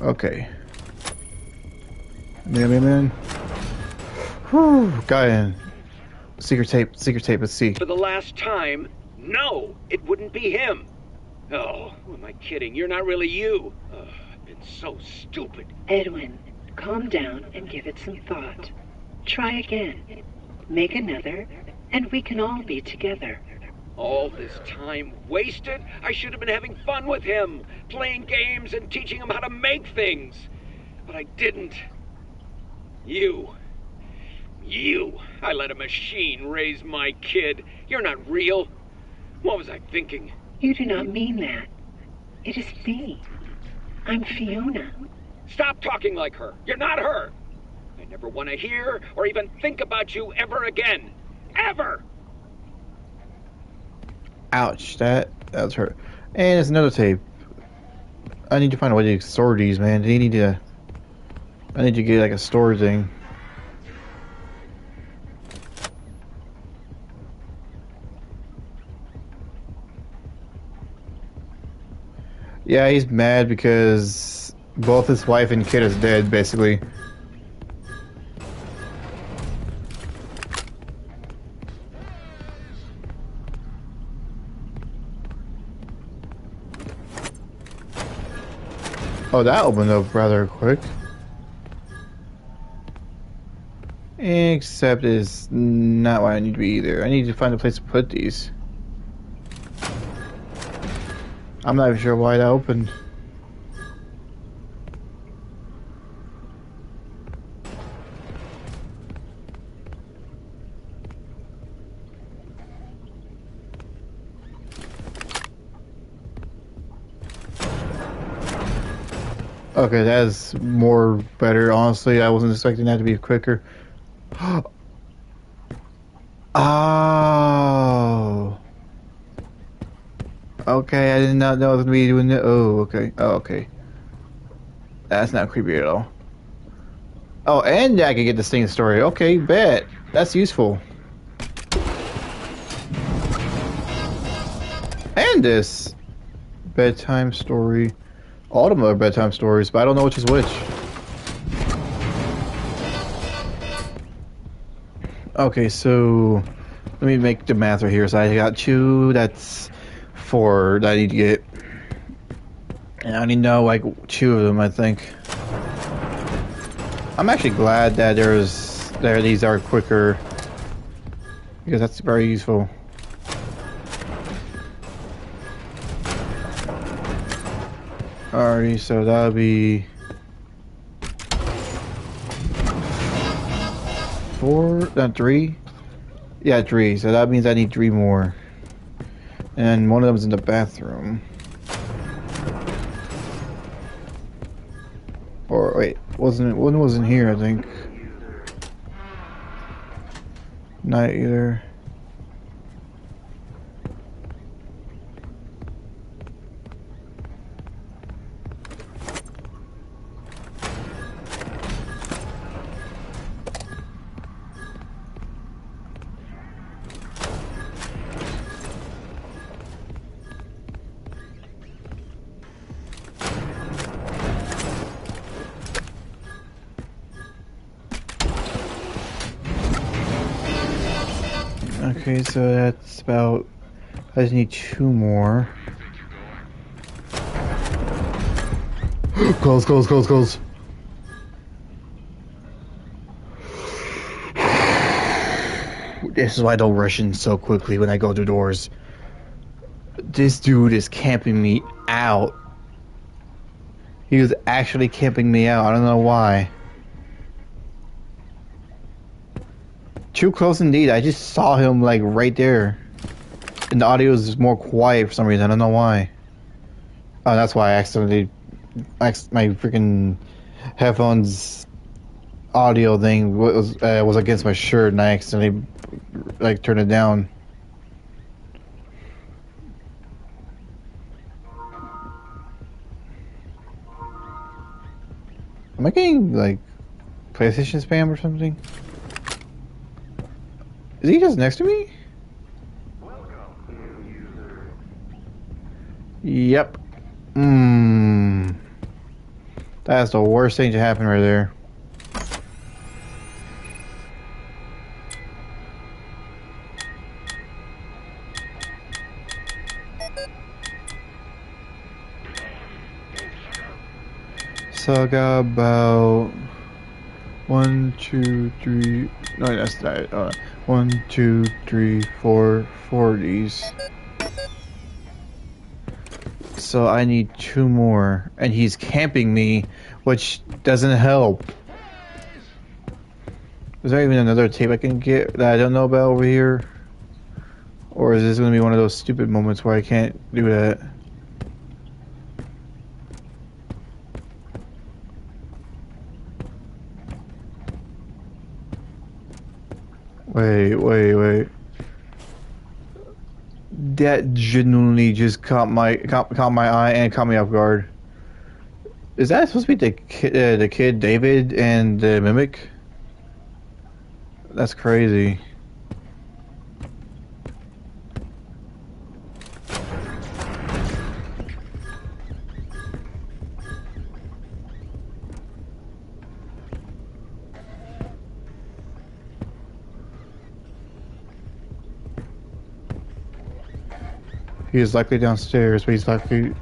Okay. Man. Whew, got in. Secret tape, let's see. For the last time, no, it wouldn't be him. Oh, who am I kidding? You're not really you. I've been so stupid. Edwin, Calm down and give it some thought. Try again. Make another, and we can all be together. All this time wasted? I should have been having fun with him, playing games and teaching him how to make things. But I didn't. You, I let a machine raise my kid. You're not real. What was I thinking? You do not mean that. It is me. I'm Fiona. Stop talking like her. You're not her. I never want to hear or even think about you ever again. Ever! Ouch, that was hurt. And it's another tape. I need to find a way to store these, man. I need to get like a store thing. Yeah, he's mad because both his wife and kid is dead, basically. Oh, that opened up rather quick. Except it's not what I need to be either. I need to find a place to put these. I'm not even sure why that opened. Okay, that is more better. Honestly, I wasn't expecting that to be quicker. Oh. Okay, I did not know I was gonna be doing that. Oh, okay. Oh, okay. That's not creepy at all. Oh, and I can get this thing story. Okay, bet. That's useful. And this bedtime story. All of them are bedtime stories, but I don't know which is which. Okay, so let me make the math right here. So I got 2, that's 4 that I need to get. And I only know like 2 of them, I think. I'm actually glad that these are quicker, because that's very useful. Alrighty, so that'll be 4, not 3? Yeah, 3, so that means I need 3 more. And one of them's in the bathroom. Or wait, one wasn't here, I think. Not either. Okay, so that's about... I just need 2 more. Close. This is why I don't rush in so quickly when I go through doors. This dude is camping me out. He was actually camping me out. I don't know why. Too close indeed. I just saw him like right there. And the audio is more quiet for some reason. I don't know why. Oh, that's why I accidentally... my freaking headphones audio thing was against my shirt, and I accidentally like turned it down. Am I getting like PlayStation spam or something? Is he just next to me? Yep. That's the worst thing to happen right there. So I got about 1, 2, 3. No, that's not. 1, 2, 3, 4, 4 of these. So I need 2 more, and he's camping me, which doesn't help. Is there even another tape I can get that I don't know about over here? Or is this going to be one of those stupid moments where I can't do that? Wait. That genuinely just caught my eye and caught me off guard. Is that supposed to be the kid David and the mimic? That's crazy. He is likely downstairs, but he's likely.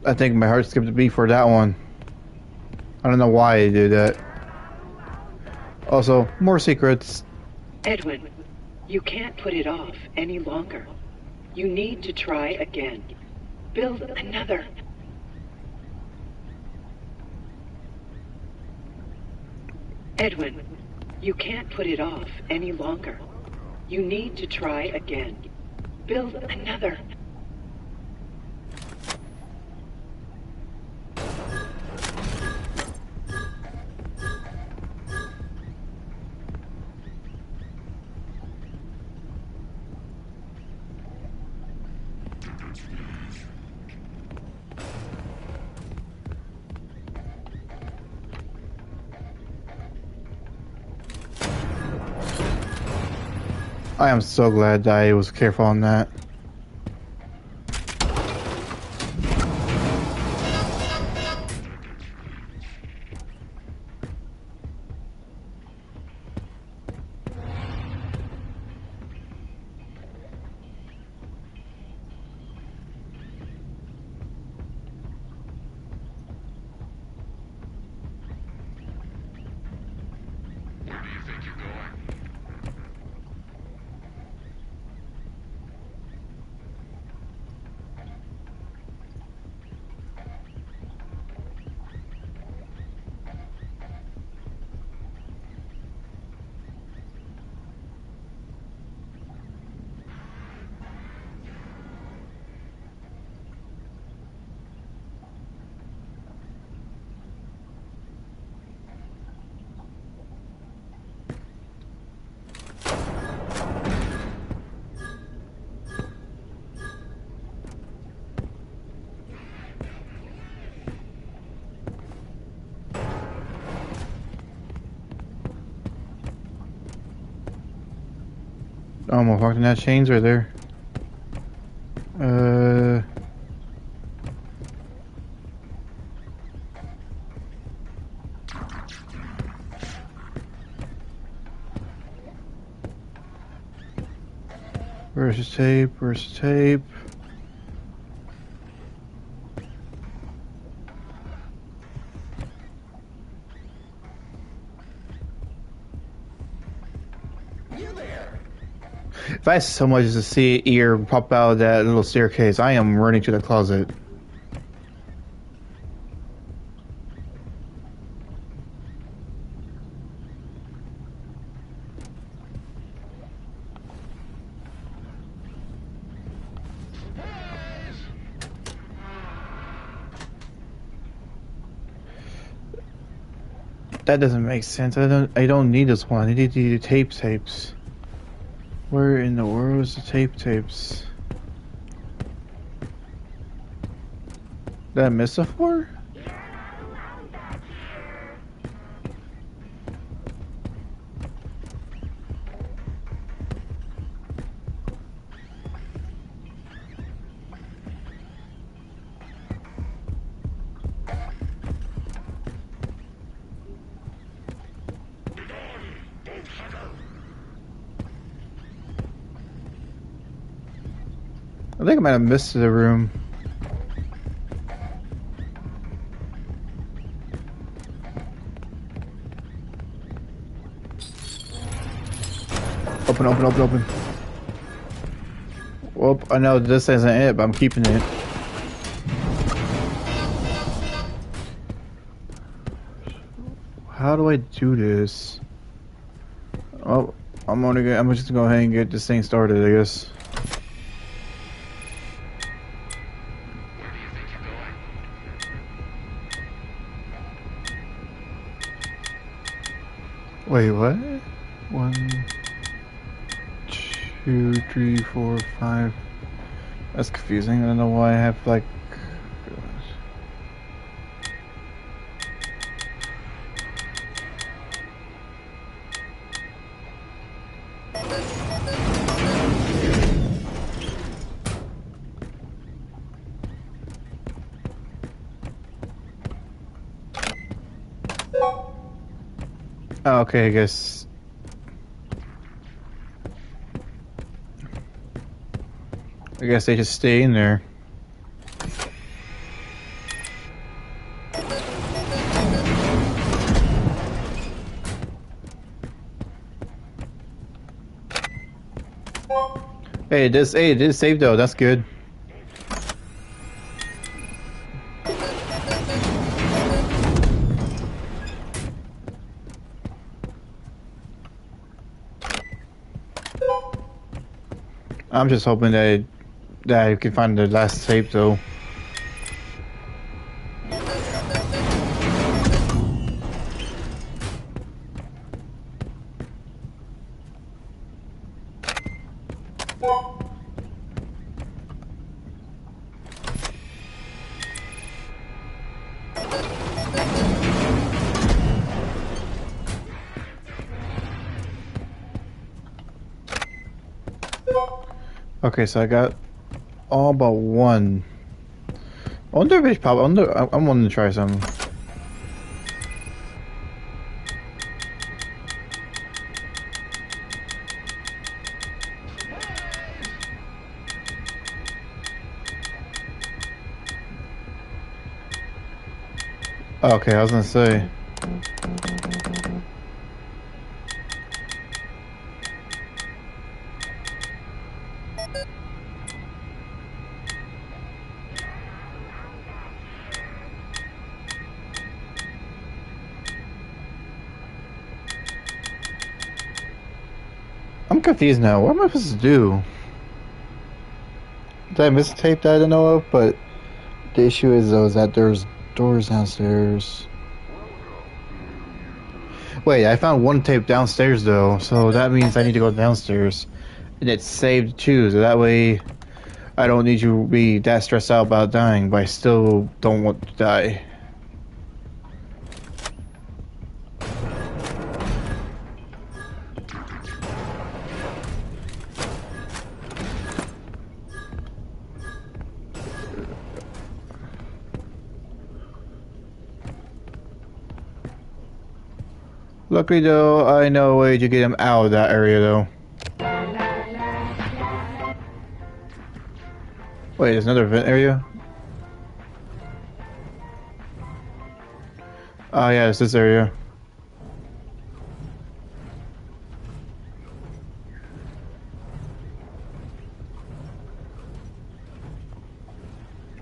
I think my heart skipped a beat for that one. I don't know why I did that. Also, more secrets. Edwin, you can't put it off any longer. You need to try again. Build another. Edwin, you can't put it off any longer. You need to try again. Build another. I am so glad that I was careful on that. Where do you think you're going? Oh, I'm walking that chains right there. Where's the tape? Where's the tape? If I so much as to see an ear pop out of that little staircase, I am running to the closet. That doesn't make sense. I don't need this one. I need the tapes. Where in the world is the tapes? Did I miss a floor? I think I might have missed the room. Open, open, open, open. Well, I know this isn't it, but I'm keeping it. How do I do this? Oh, I'm just gonna go ahead and get this thing started, I guess. Where do you think you're going? Wait, what? 1, 2, 3, 4, 5. That's confusing. I don't know why I have like. Oh, okay, I guess. I guess they just stay in there. Hey, it did save though. That's good. I'm just hoping that I can find the last tape though. Okay, so I got all but one. I wonder if it's probably. I'm wanting to try something. Okay, I was gonna say. I'm confused now. What am I supposed to do? Did I miss a tape that I don't know of? But the issue is though is that there's doors downstairs. Wait, I found one tape downstairs though, so that means I need to go downstairs. And it's saved too, so that way I don't need to be that stressed out about dying, but I still don't want to die. Luckily though, I know a way to get him out of that area though. Wait, there's another vent area? Oh yeah, it's this area.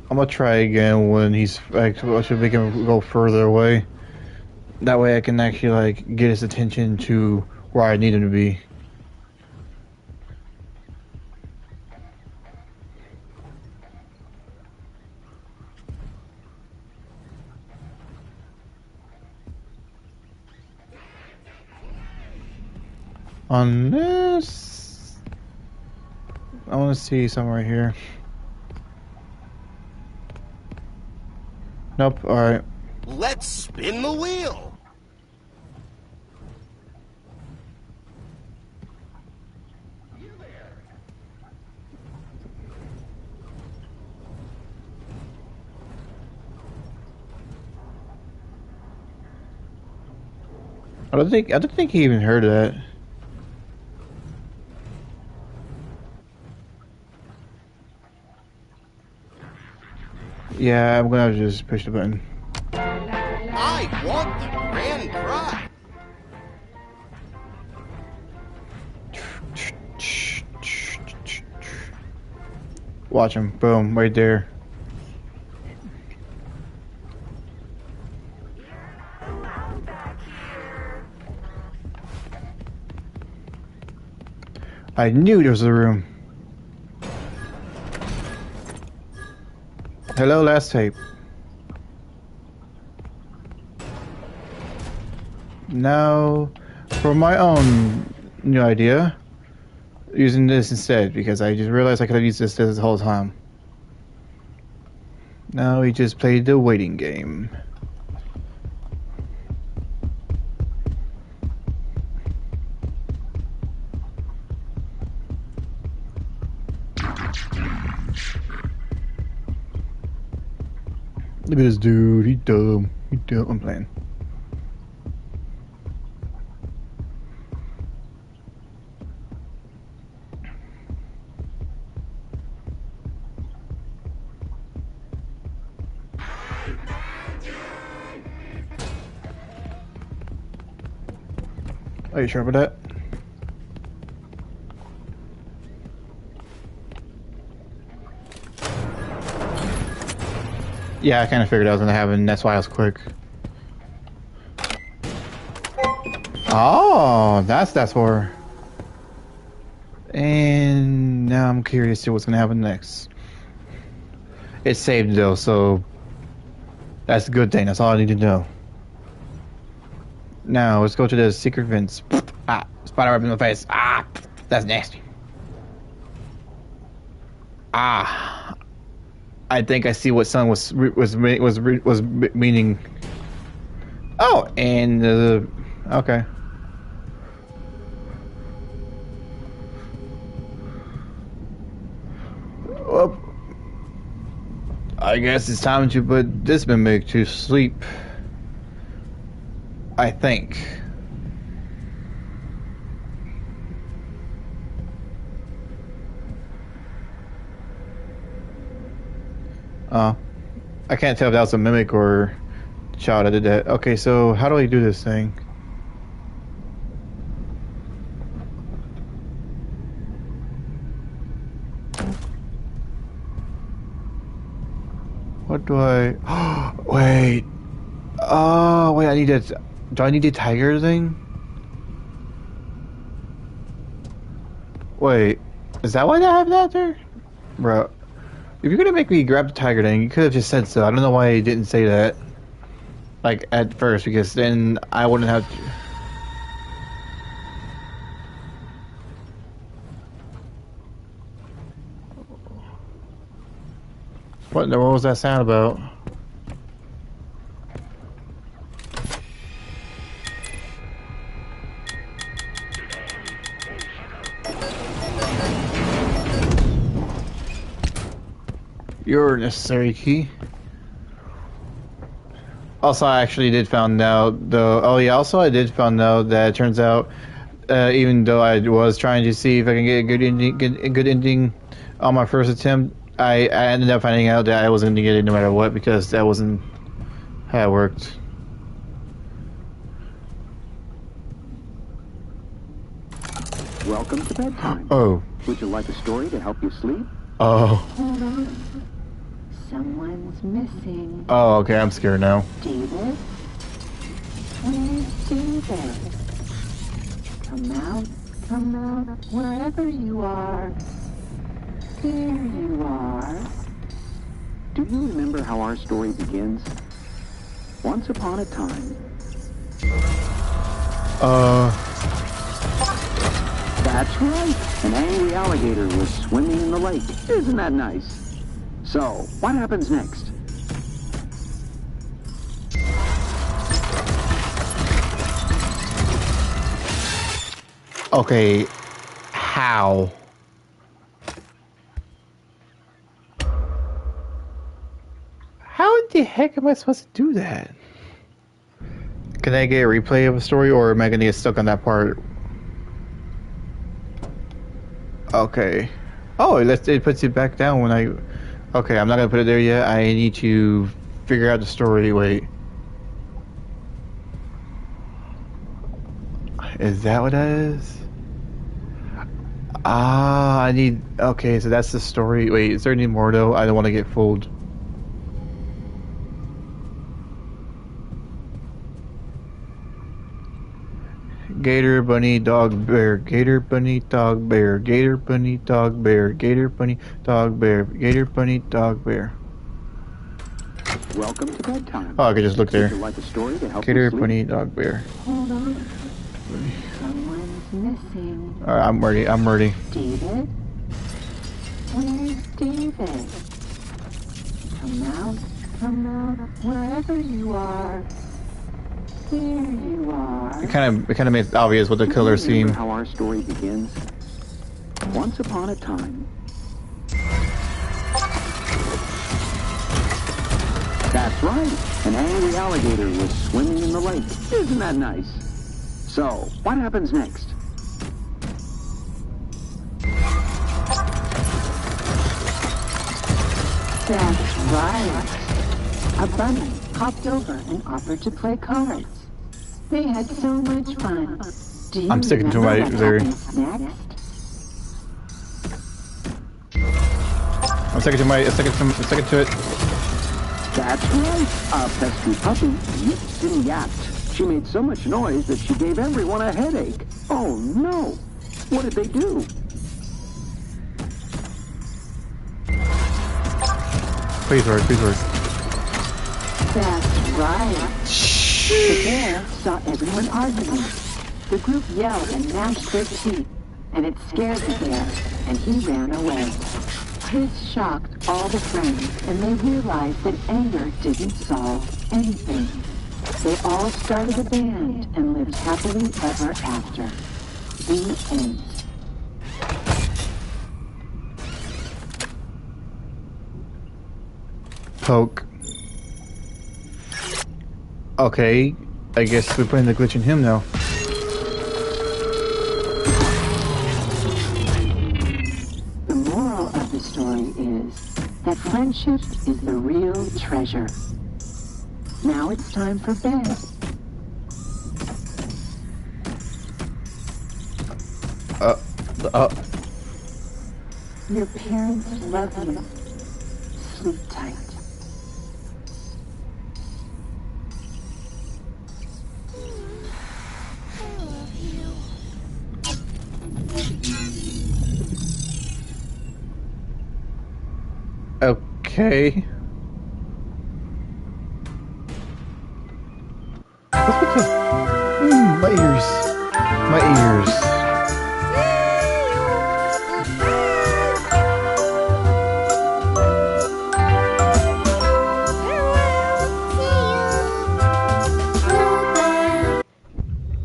I'm gonna try again when he's like, I should make him go further away. That way I can actually like get his attention to where I need him to be. On this, I want to see somewhere here. Nope. All right. Let's spin the wheel. I don't think he even heard of that. Yeah, I'm gonna just push the button. I want the grand prize. Watch him. Boom, right there. I knew there was a room. Hello, last tape. Now, for my own new idea, using this instead, because I just realized I could have used this the whole time. Now we just played the waiting game. Look at this dude, he dumb. He dumb. I'm playing. Are you sure about that? Yeah, I kind of figured that was gonna happen. That's why I was quick. Oh, that's for. And now I'm curious to see what's gonna happen next. It's saved though, so that's a good thing. That's all I need to know. Now let's go to the secret vents. Ah, spider web in the face. Ah, that's nasty. Ah, I think I see what Sun was meaning. Oh, and okay. Well, I guess it's time to put this mimic to sleep. I think. I can't tell if that was a mimic or child that did that. Okay, so how do I do this thing? What do I... Wait. Oh, wait, I need that... Do I need the tiger thing? Wait. Is that why I have that there? Bro. If you're gonna make me grab the tiger thing, you could have just said so. I don't know why you didn't say that. Like, at first, because then I wouldn't have to... What was that sound about? Your necessary key. Also, I actually did find out though. Oh yeah, also I did find out that it turns out, even though I was trying to see if I can get a good ending on my first attempt, I ended up finding out that I wasn't going to get it no matter what because that wasn't how it worked. Welcome to bedtime. Oh. Would you like a story to help you sleep? Oh. Hold on. Someone's missing. Oh, okay. I'm scared now. David? Where's David? Come out, wherever you are. There you are. Do you remember how our story begins? Once upon a time. That's right. An angry alligator was swimming in the lake. Isn't that nice? So, what happens next? Okay, how? How in the heck am I supposed to do that? Can I get a replay of a story, or am I gonna get stuck on that part? Okay. Oh, it puts it back down when I... Okay, I'm not gonna put it there yet. I need to figure out the story. Wait. Is that what that is? Ah, I need... Okay, so that's the story. Wait, is there any more though? I don't want to get fooled. Gator, bunny, dog, bear. Gator, bunny, dog, bear. Gator, bunny, dog, bear. Gator, bunny, dog, bear. Gator, bunny, dog, bear. Welcome to bedtime. Oh, I could just look there. Would you like a story to help Gator, you sleep? bunny, dog, bear. Hold on. Someone's missing. Alright, I'm ready. I'm ready. David? Where's David? Come out, wherever you are. There you are. It kind of makes it obvious what the Do you killer remember seem. how our story begins? Once upon a time. That's right. An angry alligator was swimming in the lake. Isn't that nice? So, what happens next? That's right. A bunny hopped over and offered to play cards. They had so much fun. Do you I'm sticking to remember my what theory. happens next? I'm sticking to it. That's right. A pesky puppy yipped and yapped. She made so much noise that she gave everyone a headache. Oh no! What did they do? Please work, please work. That's right. The bear saw everyone arguing. The group yelled and gnashed their teeth, and it scared the bear, and he ran away. This shocked all the friends, and they realized that anger didn't solve anything. They all started a band and lived happily ever after. The end. Poke. Okay, I guess we're putting the glitch in him now. The moral of the story is that friendship is the real treasure. Now it's time for bed. Your parents love you. Sleep tight. Okay. What's with the... my ears. My ears.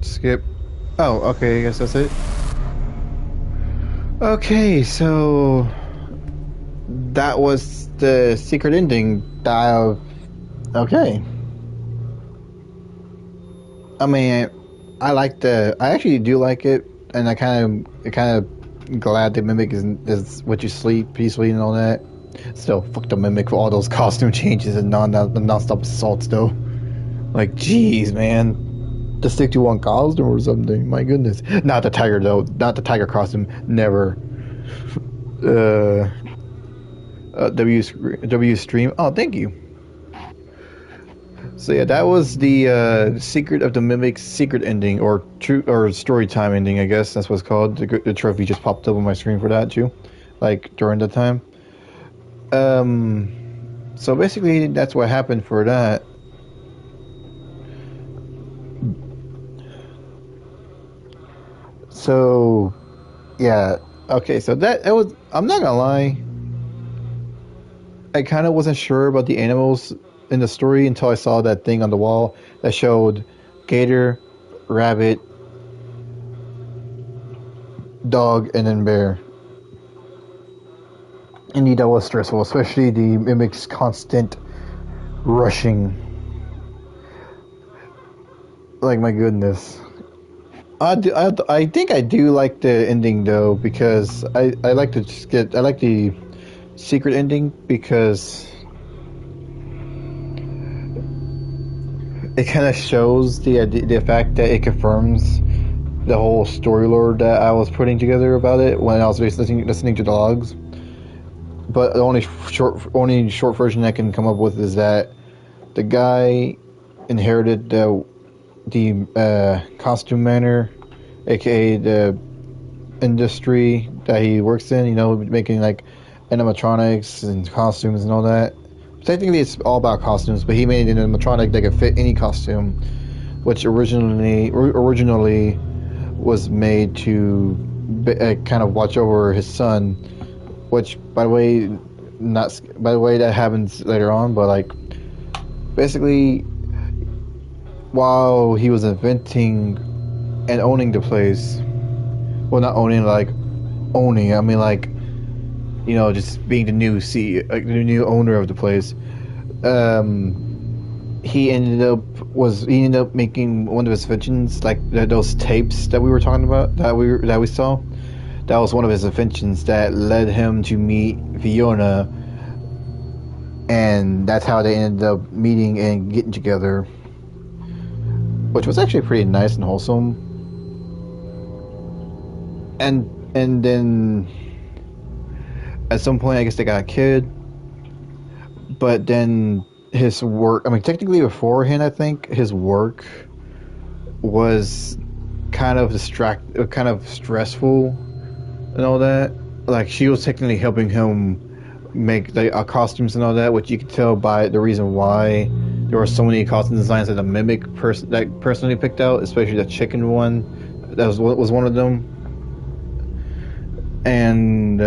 Skip. Oh, okay, I guess that's it. Okay, so... that was the secret ending. Okay. I mean, I actually do like it, and I'm kind of glad the Mimic is what you sleep peacefully and all that. Still, fuck the Mimic for all those costume changes and non-stop assaults though. Like, jeez, man. To stick to one costume or something. My goodness. Not the tiger though. Not the tiger costume. Never. W stream. Oh, thank you. So yeah, that was the Secret of the Mimic's secret ending, or story time ending, I guess that's what it's called. The trophy just popped up on my screen for that too, like during the time. So basically, that's what happened for that. So, yeah, okay. So that was. I'm not gonna lie. I kind of wasn't sure about the animals in the story until I saw that thing on the wall that showed gator, rabbit, dog and then bear. Indeed, that was stressful, especially the mimic's constant rushing. Like, my goodness. I think I do like the ending though, because I like to just I like the secret ending because it kind of shows the fact that it confirms the whole story lore that I was putting together about it when I was listening to the logs. But the only short version I can come up with is that the guy inherited the costume manor, aka the industry that he works in, making like animatronics and costumes and all that. Technically it's all about costumes, but he made an animatronic that could fit any costume, which originally was made to kind of watch over his son, which by the way that happens later on, but like basically while he was inventing and owning the place, well, not owning, like owning, I mean like, just being the new CEO, like the new owner of the place, he ended up making one of his inventions, like those tapes that we were talking about, that we saw. That was one of his inventions that led him to meet Fiona, and that's how they ended up meeting and getting together, which was actually pretty nice and wholesome. And then at some point, I guess they got a kid, but then his work, I mean, technically beforehand, I think his work was kind of kind of stressful and all that. Like, she was technically helping him make the costumes and all that, which you could tell by the reason why there were so many costume designs that the mimic personally picked out, especially the chicken one. That was one of them. And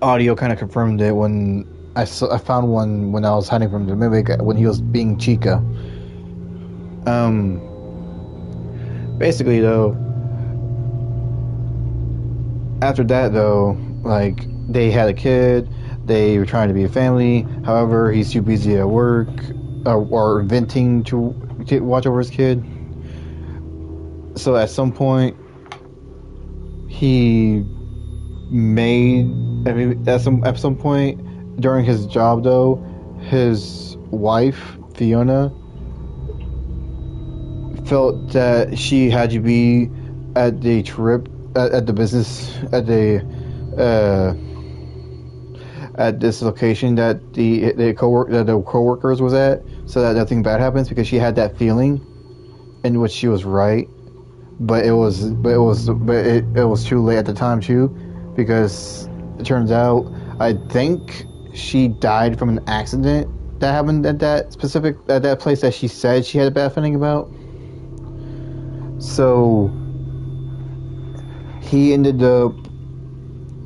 audio kind of confirmed it when I found one when I was hiding from the mimic when he was being Chica. Basically though, after that though, like, they had a kid, they were trying to be a family. However, he's too busy at work or inventing to watch over his kid. So at some point, he made, at some point during his job though, his wife Fiona felt that she had to be at the trip at the business at this location that the coworkers was at, so that nothing bad happens, because she had that feeling, in which she was right, but it was too late at the time too, because it turns out I think she died from an accident that happened at that place that she said she had a bad feeling about. So he ended up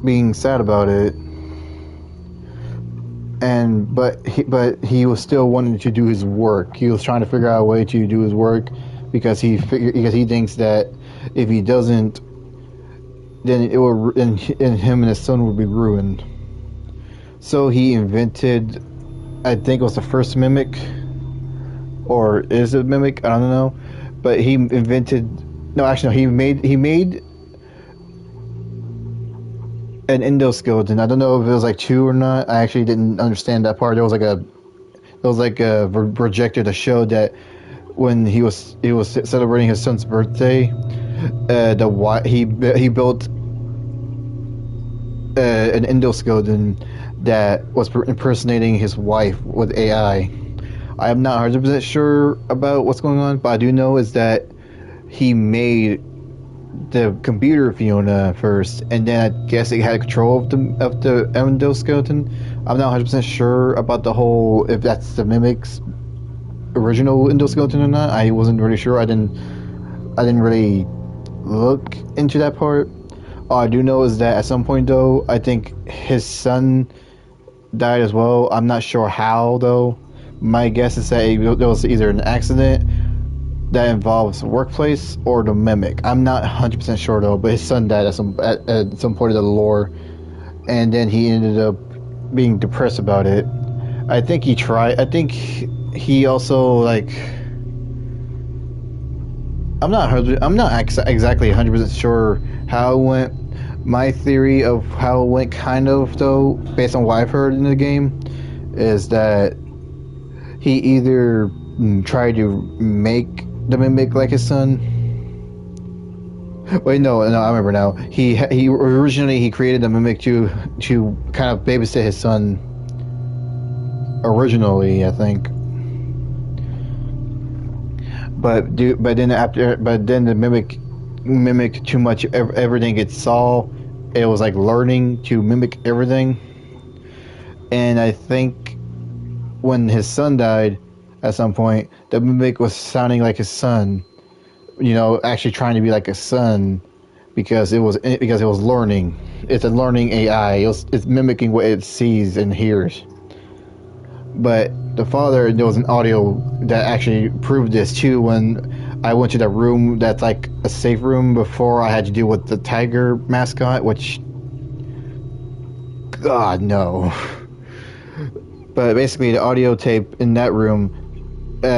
being sad about it, but he was still wanting to do his work. He was trying to figure out a way to do his work because he thinks that if he doesn't, then it will, and him and his son will be ruined. So he invented, I think it was the first mimic, or is it mimic? I don't know, but he invented. No, actually, no. He made an endoskeleton. I don't know if it was like 2 or not. I actually didn't understand that part. There was like a projector to show that when he was celebrating his son's birthday, he built an endoskeleton that was impersonating his wife with AI. I am not 100% sure about what's going on, but I do know is that he made the computer Fiona first, and then I guess he had control of the endoskeleton. I'm not 100% sure about the whole, if that's the mimic's original endoskeleton or not. I wasn't really sure. I didn't really look into that part. All I do know is that at some point though, I think his son died as well. I'm not sure how though. My guess is that there was either an accident that involves workplace or the mimic. I'm not 100% sure though, but his son died at some point of the lore, and then he ended up being depressed about it. I think he tried. I think he also like. I'm not exactly 100% sure how it went. My theory of how it went, kind of though, based on what I've heard in the game, is that he either tried to make the mimic like his son. Wait, no, I remember now. He originally created the mimic to kind of babysit his son. Originally, I think. But then the mimic mimicked too much everything it saw. It was like learning to mimic everything. And I think when his son died at some point, the mimic was sounding like his son. You know, actually trying to be like his son because it was learning. It's a learning AI. It's mimicking what it sees and hears. But the father, there was an audio that actually proved this too when I went to that room that's like a safe room before I had to deal with the tiger mascot, which, God, no. But basically, the audio tape in that room, when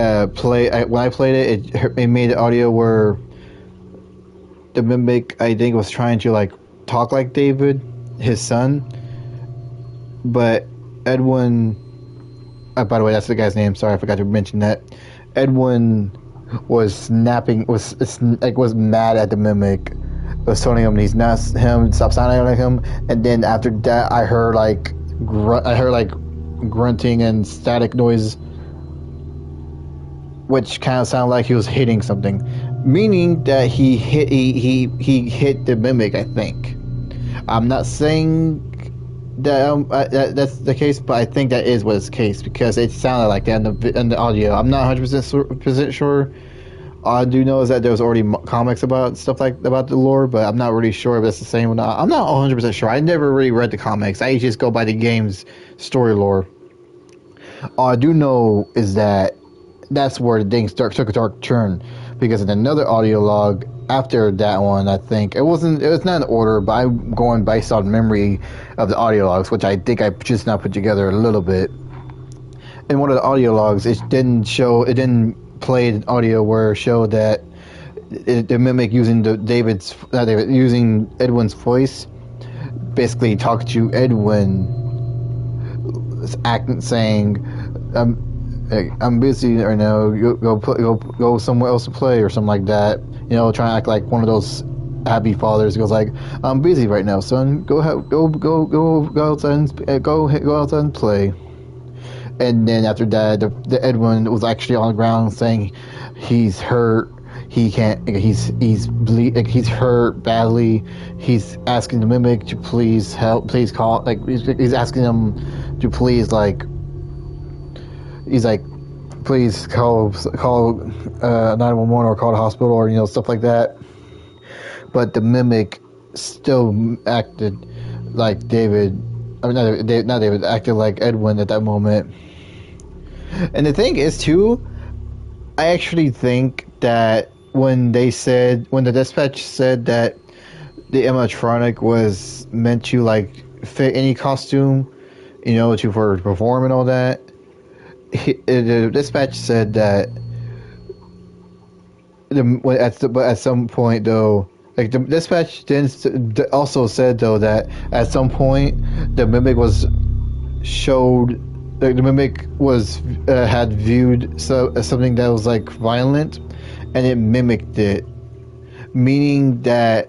I played it made the audio where the mimic, I think, was trying to like talk like David, his son, but Edwin. By the way, that's the guy's name. Sorry, I forgot to mention that. Edwin was was mad at the mimic. Was telling him he's not him. Stop sounding like him. And then after that, I heard like grunting and static noise, which kind of sounded like he was hitting something, meaning that he hit the mimic. I think. I'm not saying that's the case, but I think that is what is the case because it sounded like that in the audio. I'm not 100% sure. All I do know is that there was already comics about stuff about the lore, but I'm not really sure if it's the same or not. I'm not 100% sure. I never really read the comics. I just go by the game's story lore. All I do know is that that's where the thing took a dark turn because in another audio log after that one, I think it was not in order, but I'm going based on memory of the audio logs, which I think I just now put together a little bit. In one of the audio logs, it didn't play an audio where it showed that the mimic using using Edwin's voice, basically talked to Edwin, saying, "I'm busy right now. Go somewhere else to play," or something like that. You know, trying to act like one of those happy fathers. He goes like, "I'm busy right now, son. Go outside and play." And then after that, the Edwin was actually on the ground saying he's hurt. He can't. He's hurt badly. He's asking the mimic to please help. Please call. Like he's asking him to please He's like, please call 911 or call the hospital or stuff like that. But the mimic still acted like David. I mean, not David. Acted like Edwin at that moment. And the thing is too, I actually think that when the dispatch said that the animatronic was meant to like fit any costume, for perform and all that. The dispatch said that at some point though, like the dispatch then also said though that at some point the mimic was showed, like the mimic was had viewed something that was like violent, and it mimicked it, meaning that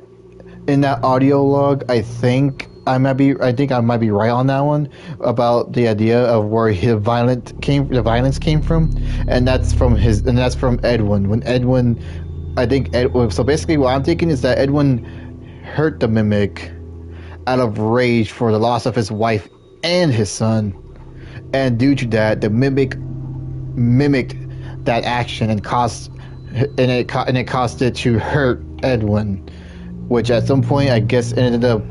in that audio log, I think I might be right on that one about the idea of where the violence came from, and that's from Edwin. When Edwin, so basically what I'm thinking is that Edwin hurt the mimic out of rage for the loss of his wife and his son, and due to that, the mimic mimicked that action and it caused it to hurt Edwin, which at some point I guess ended up.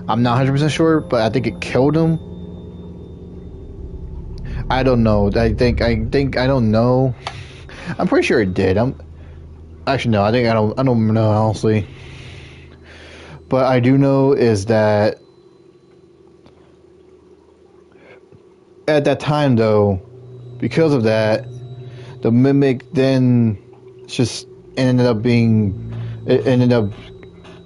I'm not 100% sure, but I think it killed him. I don't know. I don't know. I'm pretty sure it did. Actually, no. I don't know honestly. But I do know is that at that time, though, because of that, the mimic then just ended up being, it ended up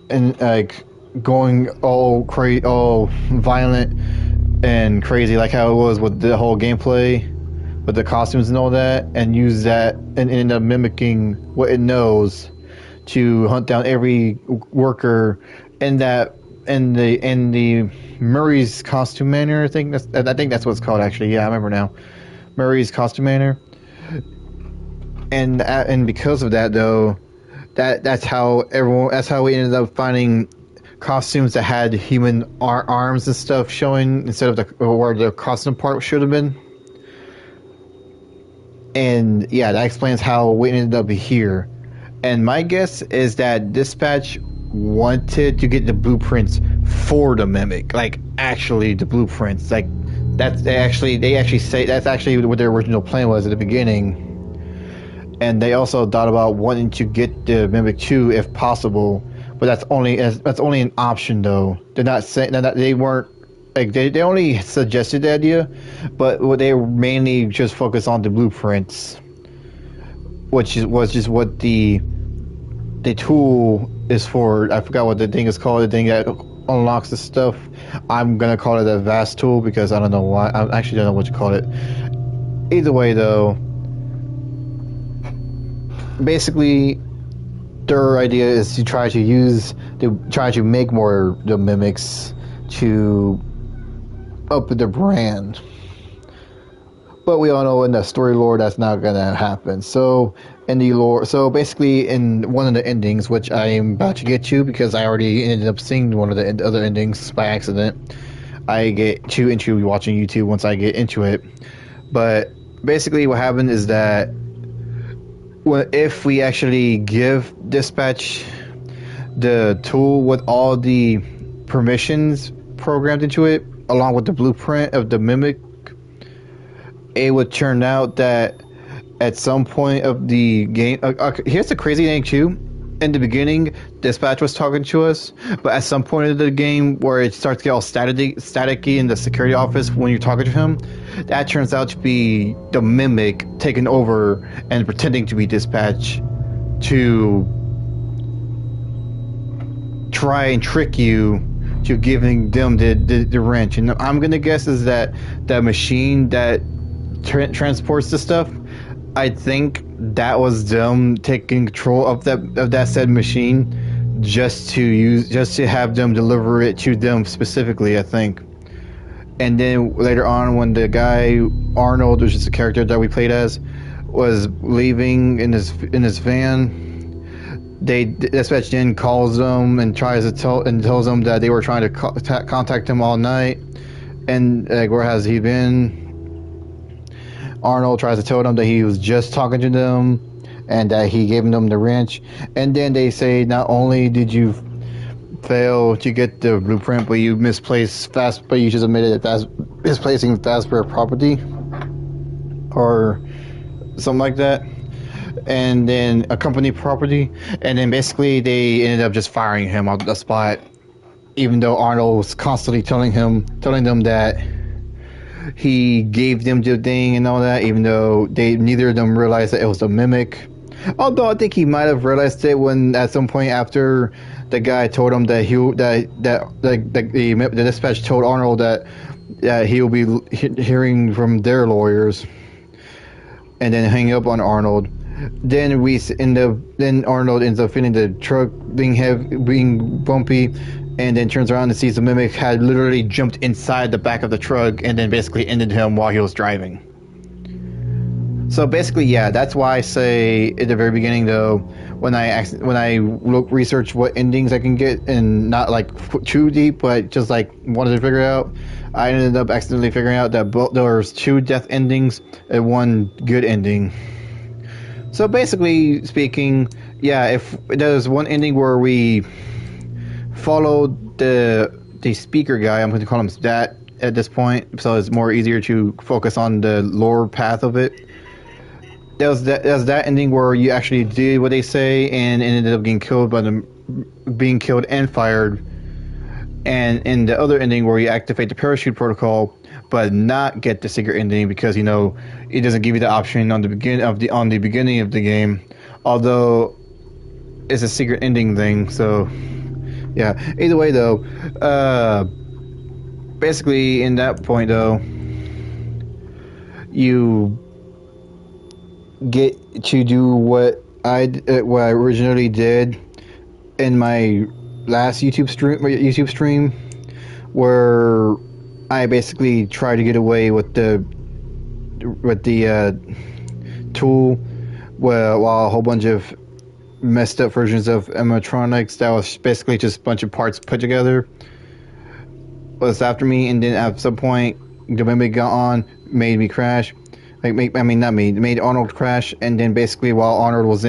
and like going all crazy, all violent and crazy, like how it was with the whole gameplay, with the costumes and all that, and use that and ended up mimicking what it knows to hunt down every worker in the Murray's Costume Manor. I think that's what it's called actually. Yeah, I remember now. Murray's Costume Manor. And because of that though, that's how we ended up finding costumes that had human arms and stuff showing instead of where the costume part should have been. And yeah, that explains how we ended up here. And my guess is that Dispatch wanted to get the blueprints for the mimic, like actually the blueprints, like they actually say that's actually what their original plan was at the beginning. And they also thought about wanting to get the mimic too, if possible, but that's only an option though. They're not saying that they weren't like they only suggested the idea, but they mainly just focused on the blueprints, which was just what the tool is for. I forgot what the thing is called. The thing that unlocks the stuff. I'm gonna call it a vast tool because I don't know why. I actually don't know what to call it. Either way, though, basically, their idea is to try to make more the mimics to up the brand. But we all know in the story lore that's not gonna happen. So in the lore, so basically in one of the endings, which I am about to get to because I already ended up seeing one of the other endings by accident. I get too into watching YouTube once I get into it. But basically what happened is that if we actually give Dispatch the tool with all the permissions programmed into it, along with the blueprint of the mimic, it would turn out that at some point of the game, here's the crazy thing too. In the beginning, Dispatch was talking to us, but at some point of the game where it starts to get all staticky in the security office when you're talking to him, that turns out to be the mimic taking over and pretending to be Dispatch to try and trick you to giving them the wrench. And I'm gonna guess is that the machine that transports the stuff, I think that was them taking control of that said machine just to have them deliver it to them specifically, I think. And then later on, when the guy Arnold, which is the character that we played as, was leaving in his van, Dispatch then calls them and tells them that they were trying to contact him all night, and like, where has he been? Arnold tries to tell them that he was just talking to them and that he gave them the wrench. And then they say, not only did you fail to get the blueprint, but you misplaced but you just admitted that misplacing Fazbear property or something like that. And then a company property. And then basically they ended up just firing him off the spot, even though Arnold was constantly telling them that he gave them the thing and all that, even though neither of them realized that it was a mimic. Although I think he might have realized it when at some point after the guy told him that the Dispatch told Arnold that he will be hearing from their lawyers, and then hang up on Arnold. Then Arnold ends up feeling the truck being bumpy. And then turns around and sees the mimic had literally jumped inside the back of the truck and then basically ended him while he was driving. So basically, yeah, that's why I say at the very beginning, though, when I research what endings I can get, and not like too deep, but just like wanted to figure it out, I ended up accidentally figuring out that there was 2 death endings and 1 good ending. So basically speaking, yeah, if there's one ending where we followed the speaker guy, I'm going to call him that at this point, so it's more easier to focus on the lore path of it. there's that ending where you actually did what they say and ended up getting killed by them, being killed and fired. And in the other ending where you activate the parachute protocol, but not get the secret ending because it doesn't give you the option on the beginning of the game, although it's a secret ending thing. So yeah. Either way though, basically in that point though, you get to do what I originally did in my last YouTube stream, where I basically tried to get away with the tool, while a whole bunch of messed up versions of animatronics that was basically just a bunch of parts put together was after me, and then at some point the mimic got on, made me crash. Made Arnold crash, and then basically while Arnold was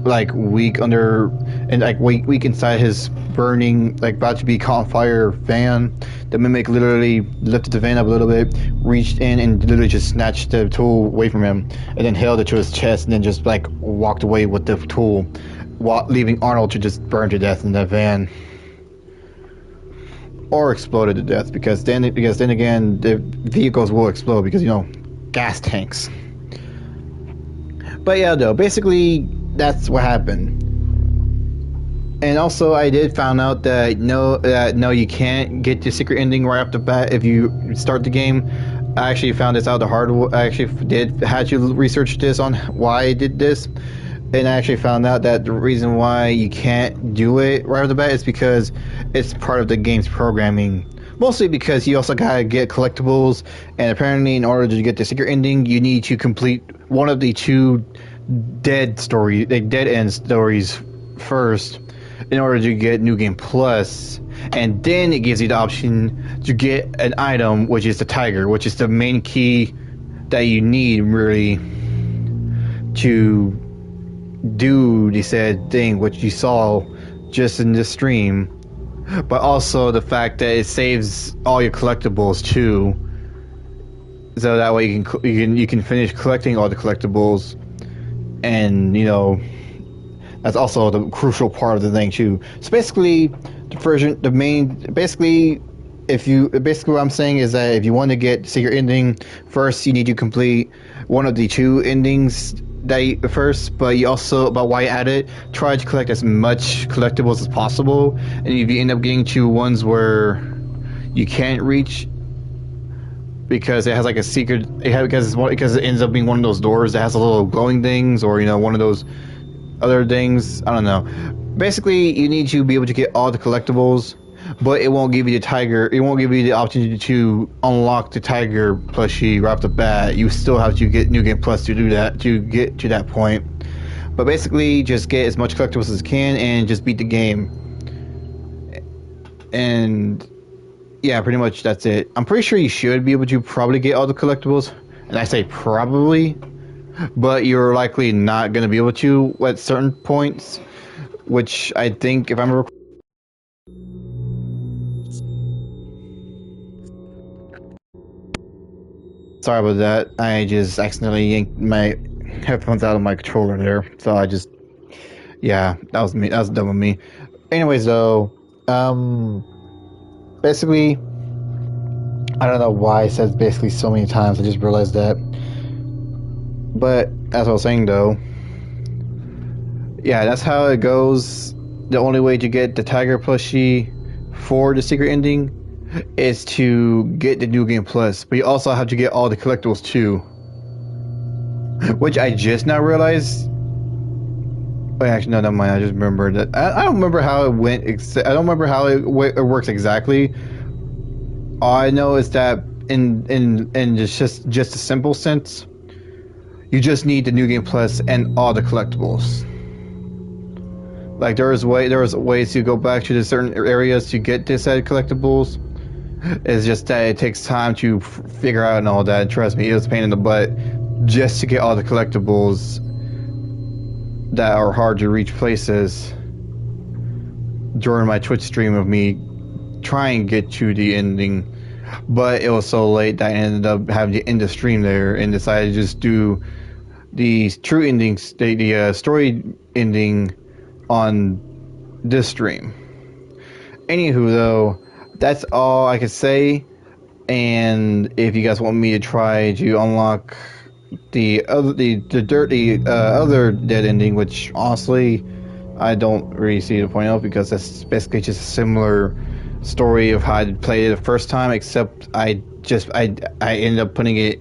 like weak under and like weak inside his burning, like about to be caught on fire van, the mimic literally lifted the van up a little bit, reached in and literally just snatched the tool away from him, and then held it to his chest, and then just like walked away with the tool, leaving Arnold to just burn to death in that van. Or exploded to death, because then again the vehicles will explode because gas tanks. But yeah, though basically that's what happened. And also I did find out that no, you can't get the secret ending right off the bat if you start the game. I actually found this out the hard way. I actually had to research this on why I did this. And I actually found out that the reason why you can't do it right off the bat is because it's part of the game's programming. Mostly because you also gotta get collectibles, and apparently in order to get the secret ending, you need to complete one of the two dead end stories first in order to get New Game Plus. And then it gives you the option to get an item, which is the Tiger, which is the main key that you need really to do the said thing, which you saw just in this stream. But also the fact that it saves all your collectibles too, so that way you can finish collecting all the collectibles, and that's also the crucial part of the thing too. So basically, what I'm saying is that if you want to get the secret ending, first you need to complete one of the two endings first, but while you're at it, try to collect as much collectibles as possible. And if you end up getting to ones where you can't reach because it has like a secret, because it ends up being one of those doors that has a little glowing things, or one of those other things, I don't know. Basically, you need to be able to get all the collectibles, but it won't give you the Tiger. It won't give you the opportunity to unlock the Tiger plushie right off the bat. You still have to get New Game Plus to do that, to get to that point. But basically, just get as much collectibles as you can and just beat the game. And yeah, pretty much that's it. I'm pretty sure you should be able to probably get all the collectibles. And I say probably, but you're likely not going to be able to at certain points, which I think, if I'm remember. Sorry about that. I just accidentally yanked my headphones out of my controller there. So that was me. That was dumb of me. Anyways, though, basically, I don't know why I said basically so many times. I just realized that. But as I was saying, though, yeah, that's how it goes. The only way to get the Tiger plushie for the secret ending is to get the New Game Plus, but you also have to get all the collectibles too, which I just now realized. Wait, actually, no, never mind. I just remembered that. I don't remember how it went. I don't remember how it works exactly. All I know is that in just a simple sense, you just need the New Game Plus and all the collectibles. Like there was ways to go back to the certain areas to get this set of collectibles. It's just that it takes time to figure out and all that. Trust me, it was a pain in the butt just to get all the collectibles that are hard to reach places during my Twitch stream of me trying to get to the ending. But it was so late that I ended up having to end the stream there and decided to just do the true endings, the story ending on this stream. Anywho, though, that's all I could say. And if you guys want me to try to unlock the other dead ending, which honestly I don't really see the point of, because that's basically just a similar story of how I played it the first time, except I ended up putting it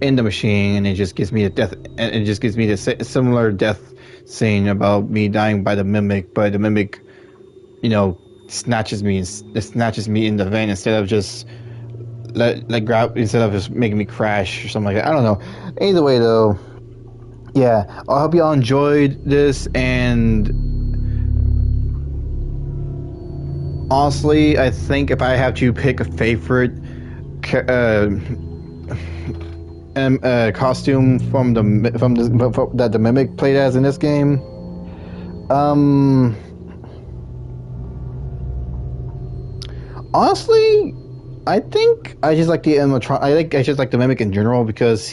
in the machine, and it just gives me the similar death scene about me dying by the mimic, but the mimic, snatches me in the vein instead of just instead of just making me crash or something like that. I don't know. Either way, though, yeah, I hope y'all enjoyed this, and honestly, I think if I have to pick a favorite costume that the mimic played as in this game, honestly, I think I just like the animatronic. I just like the mimic in general because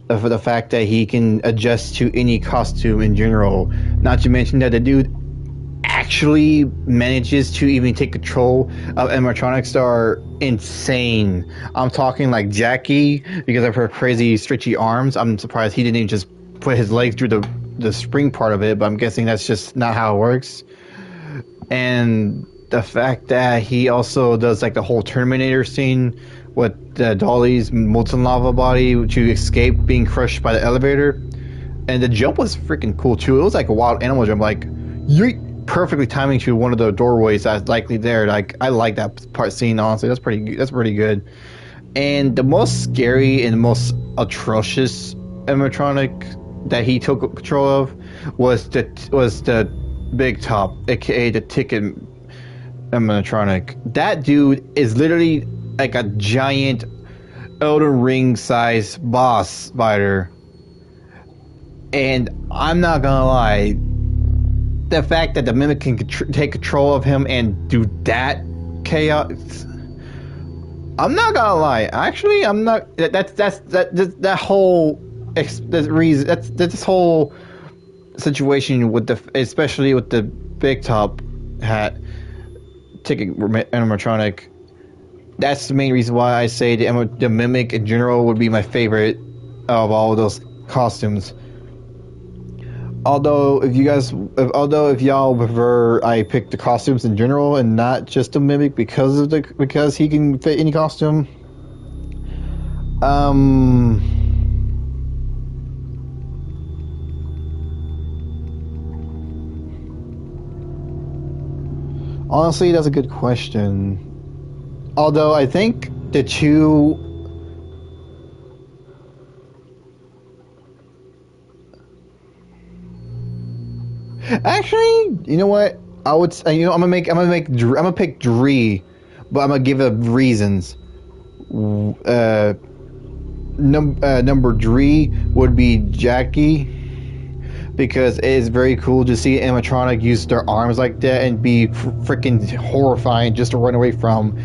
of the fact that he can adjust to any costume in general. Not to mention that the dude actually manages to even take control of animatronics that are insane. I'm talking like Jackie, because of her crazy stretchy arms. I'm surprised he didn't even just put his legs through the spring part of it, but I'm guessing that's just not how it works. And the fact that he also does like the whole Terminator scene with Dolly's molten lava body to escape being crushed by the elevator. And the jump was freaking cool too. It was like a wild animal jump, like yeet, perfectly timing to one of the doorways that's likely there. Like, I like that part scene, honestly. That's pretty good. And the most scary and most atrocious animatronic that he took control of was the Big Top, aka the Ticket animatronic. That dude is literally like a giant Elden Ring size boss fighter. And I'm not gonna lie, the fact that the mimic can take control of him and do that chaos, I'm not gonna lie. Actually, I'm not. That whole this whole situation with especially with the Big Top hat Ticket animatronic. That's the main reason why I say the mimic in general would be my favorite of all of those costumes. Although if y'all prefer I pick the costumes in general and not just the mimic because he can fit any costume. Honestly, that's a good question. Although I think the two. Actually, you know what? I would. I'm gonna pick Dree, but I'm gonna give it reasons. Number Dree would be Jackie, because it is very cool to see animatronic use their arms like that and be freaking horrifying just to run away from.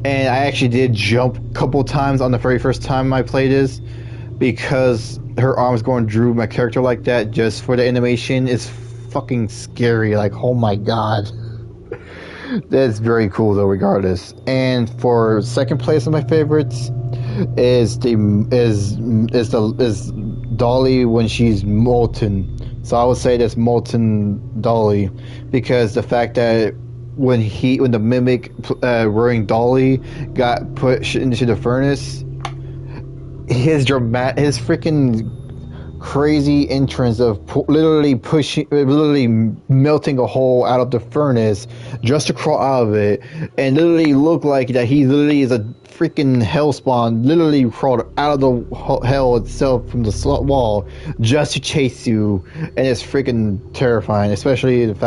And I actually did jump a couple times on the very first time I played this, because her arms going through my character like that just for the animation is fucking scary. Like, oh my god. That's very cool though, regardless. And for second place of my favorites is Dolly when she's molten. So I would say that's molten Dolly, because the fact that when the mimic wearing Dolly got pushed into the furnace, his freaking crazy entrance of literally melting a hole out of the furnace just to crawl out of it, and literally look like that he literally is a freaking hellspawn, literally crawled out of the hell itself from the wall just to chase you, and it's freaking terrifying. Especially with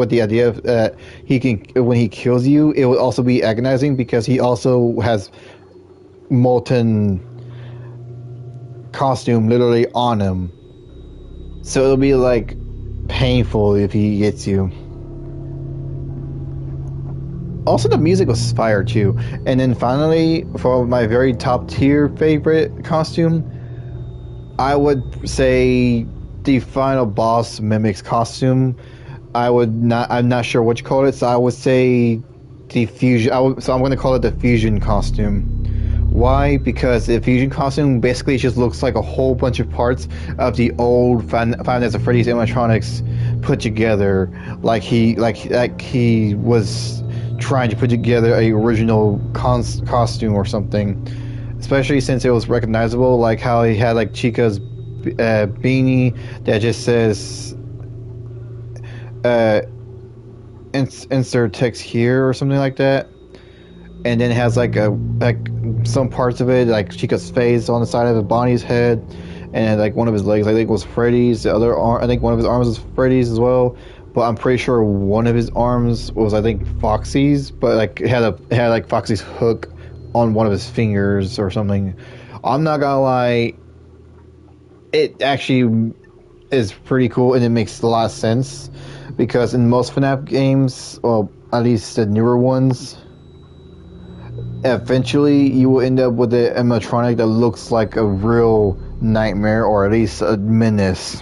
the idea of he can, when he kills you, it will also be agonizing because he also has molten costume literally on him, so it'll be like painful if he gets you. Also, the music was fire too. And then finally, for my very top tier favorite costume, I would say the final boss mimics costume. I'm not sure what you call it, so I would say the fusion. So I'm going to call it the fusion costume. Why? Because the fusion costume basically just looks like a whole bunch of parts of the old Five Nights at Freddy's animatronics put together, like he was trying to put together a original costume or something. Especially since it was recognizable, like how he had like Chica's beanie that just says insert text here or something like that, and then it has like some parts of it, like Chica's face on the side of Bonnie's head, and like one of his legs I think was Freddy's. The other arm, I think one of his arms was Freddy's as well, but I'm pretty sure one of his arms was I think Foxy's, but like it had like Foxy's hook on one of his fingers or something. I'm not gonna lie, it actually is pretty cool and it makes a lot of sense, because in most FNAF games, well, at least the newer ones, eventually you will end up with an animatronic that looks like a real nightmare, or at least a menace.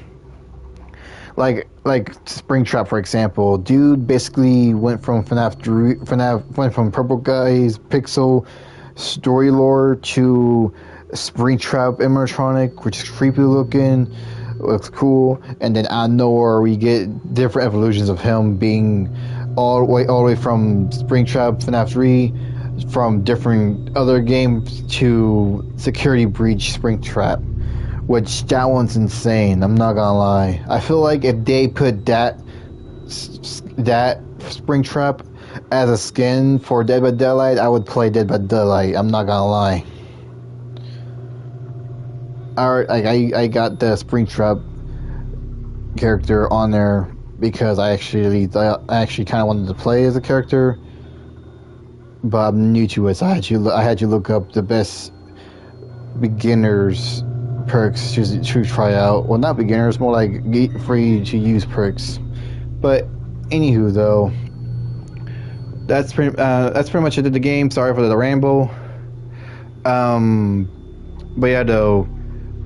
Like Springtrap, for example. Dude basically went from went from Purple Guy's Pixel story lore to Springtrap animatronic, which is creepy looking, looks cool, and then out of nowhere we get different evolutions of him being all the way from Springtrap FNAF 3, from different other games, to Security Breach Springtrap, which that one's insane. I'm not gonna lie. I feel like if they put that Springtrap as a skin for Dead by Daylight, I would play Dead by Daylight. I'm not gonna lie. I got the Springtrap character on there because I actually kind of wanted to play as a character, but I'm new to it, so I had to look up the best beginners perks to try out. Well, not beginners, more like free to use perks. But anywho, though, that's pretty much it of the game. Sorry for the ramble. But yeah, though,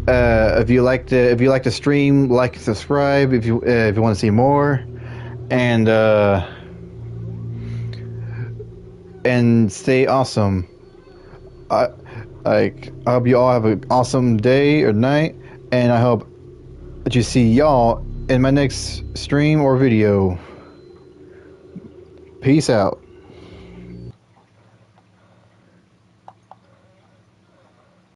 if you like the stream, like, subscribe if you want to see more, and stay awesome. I hope you all have an awesome day or night, and I hope that you see y'all in my next stream or video. Peace out.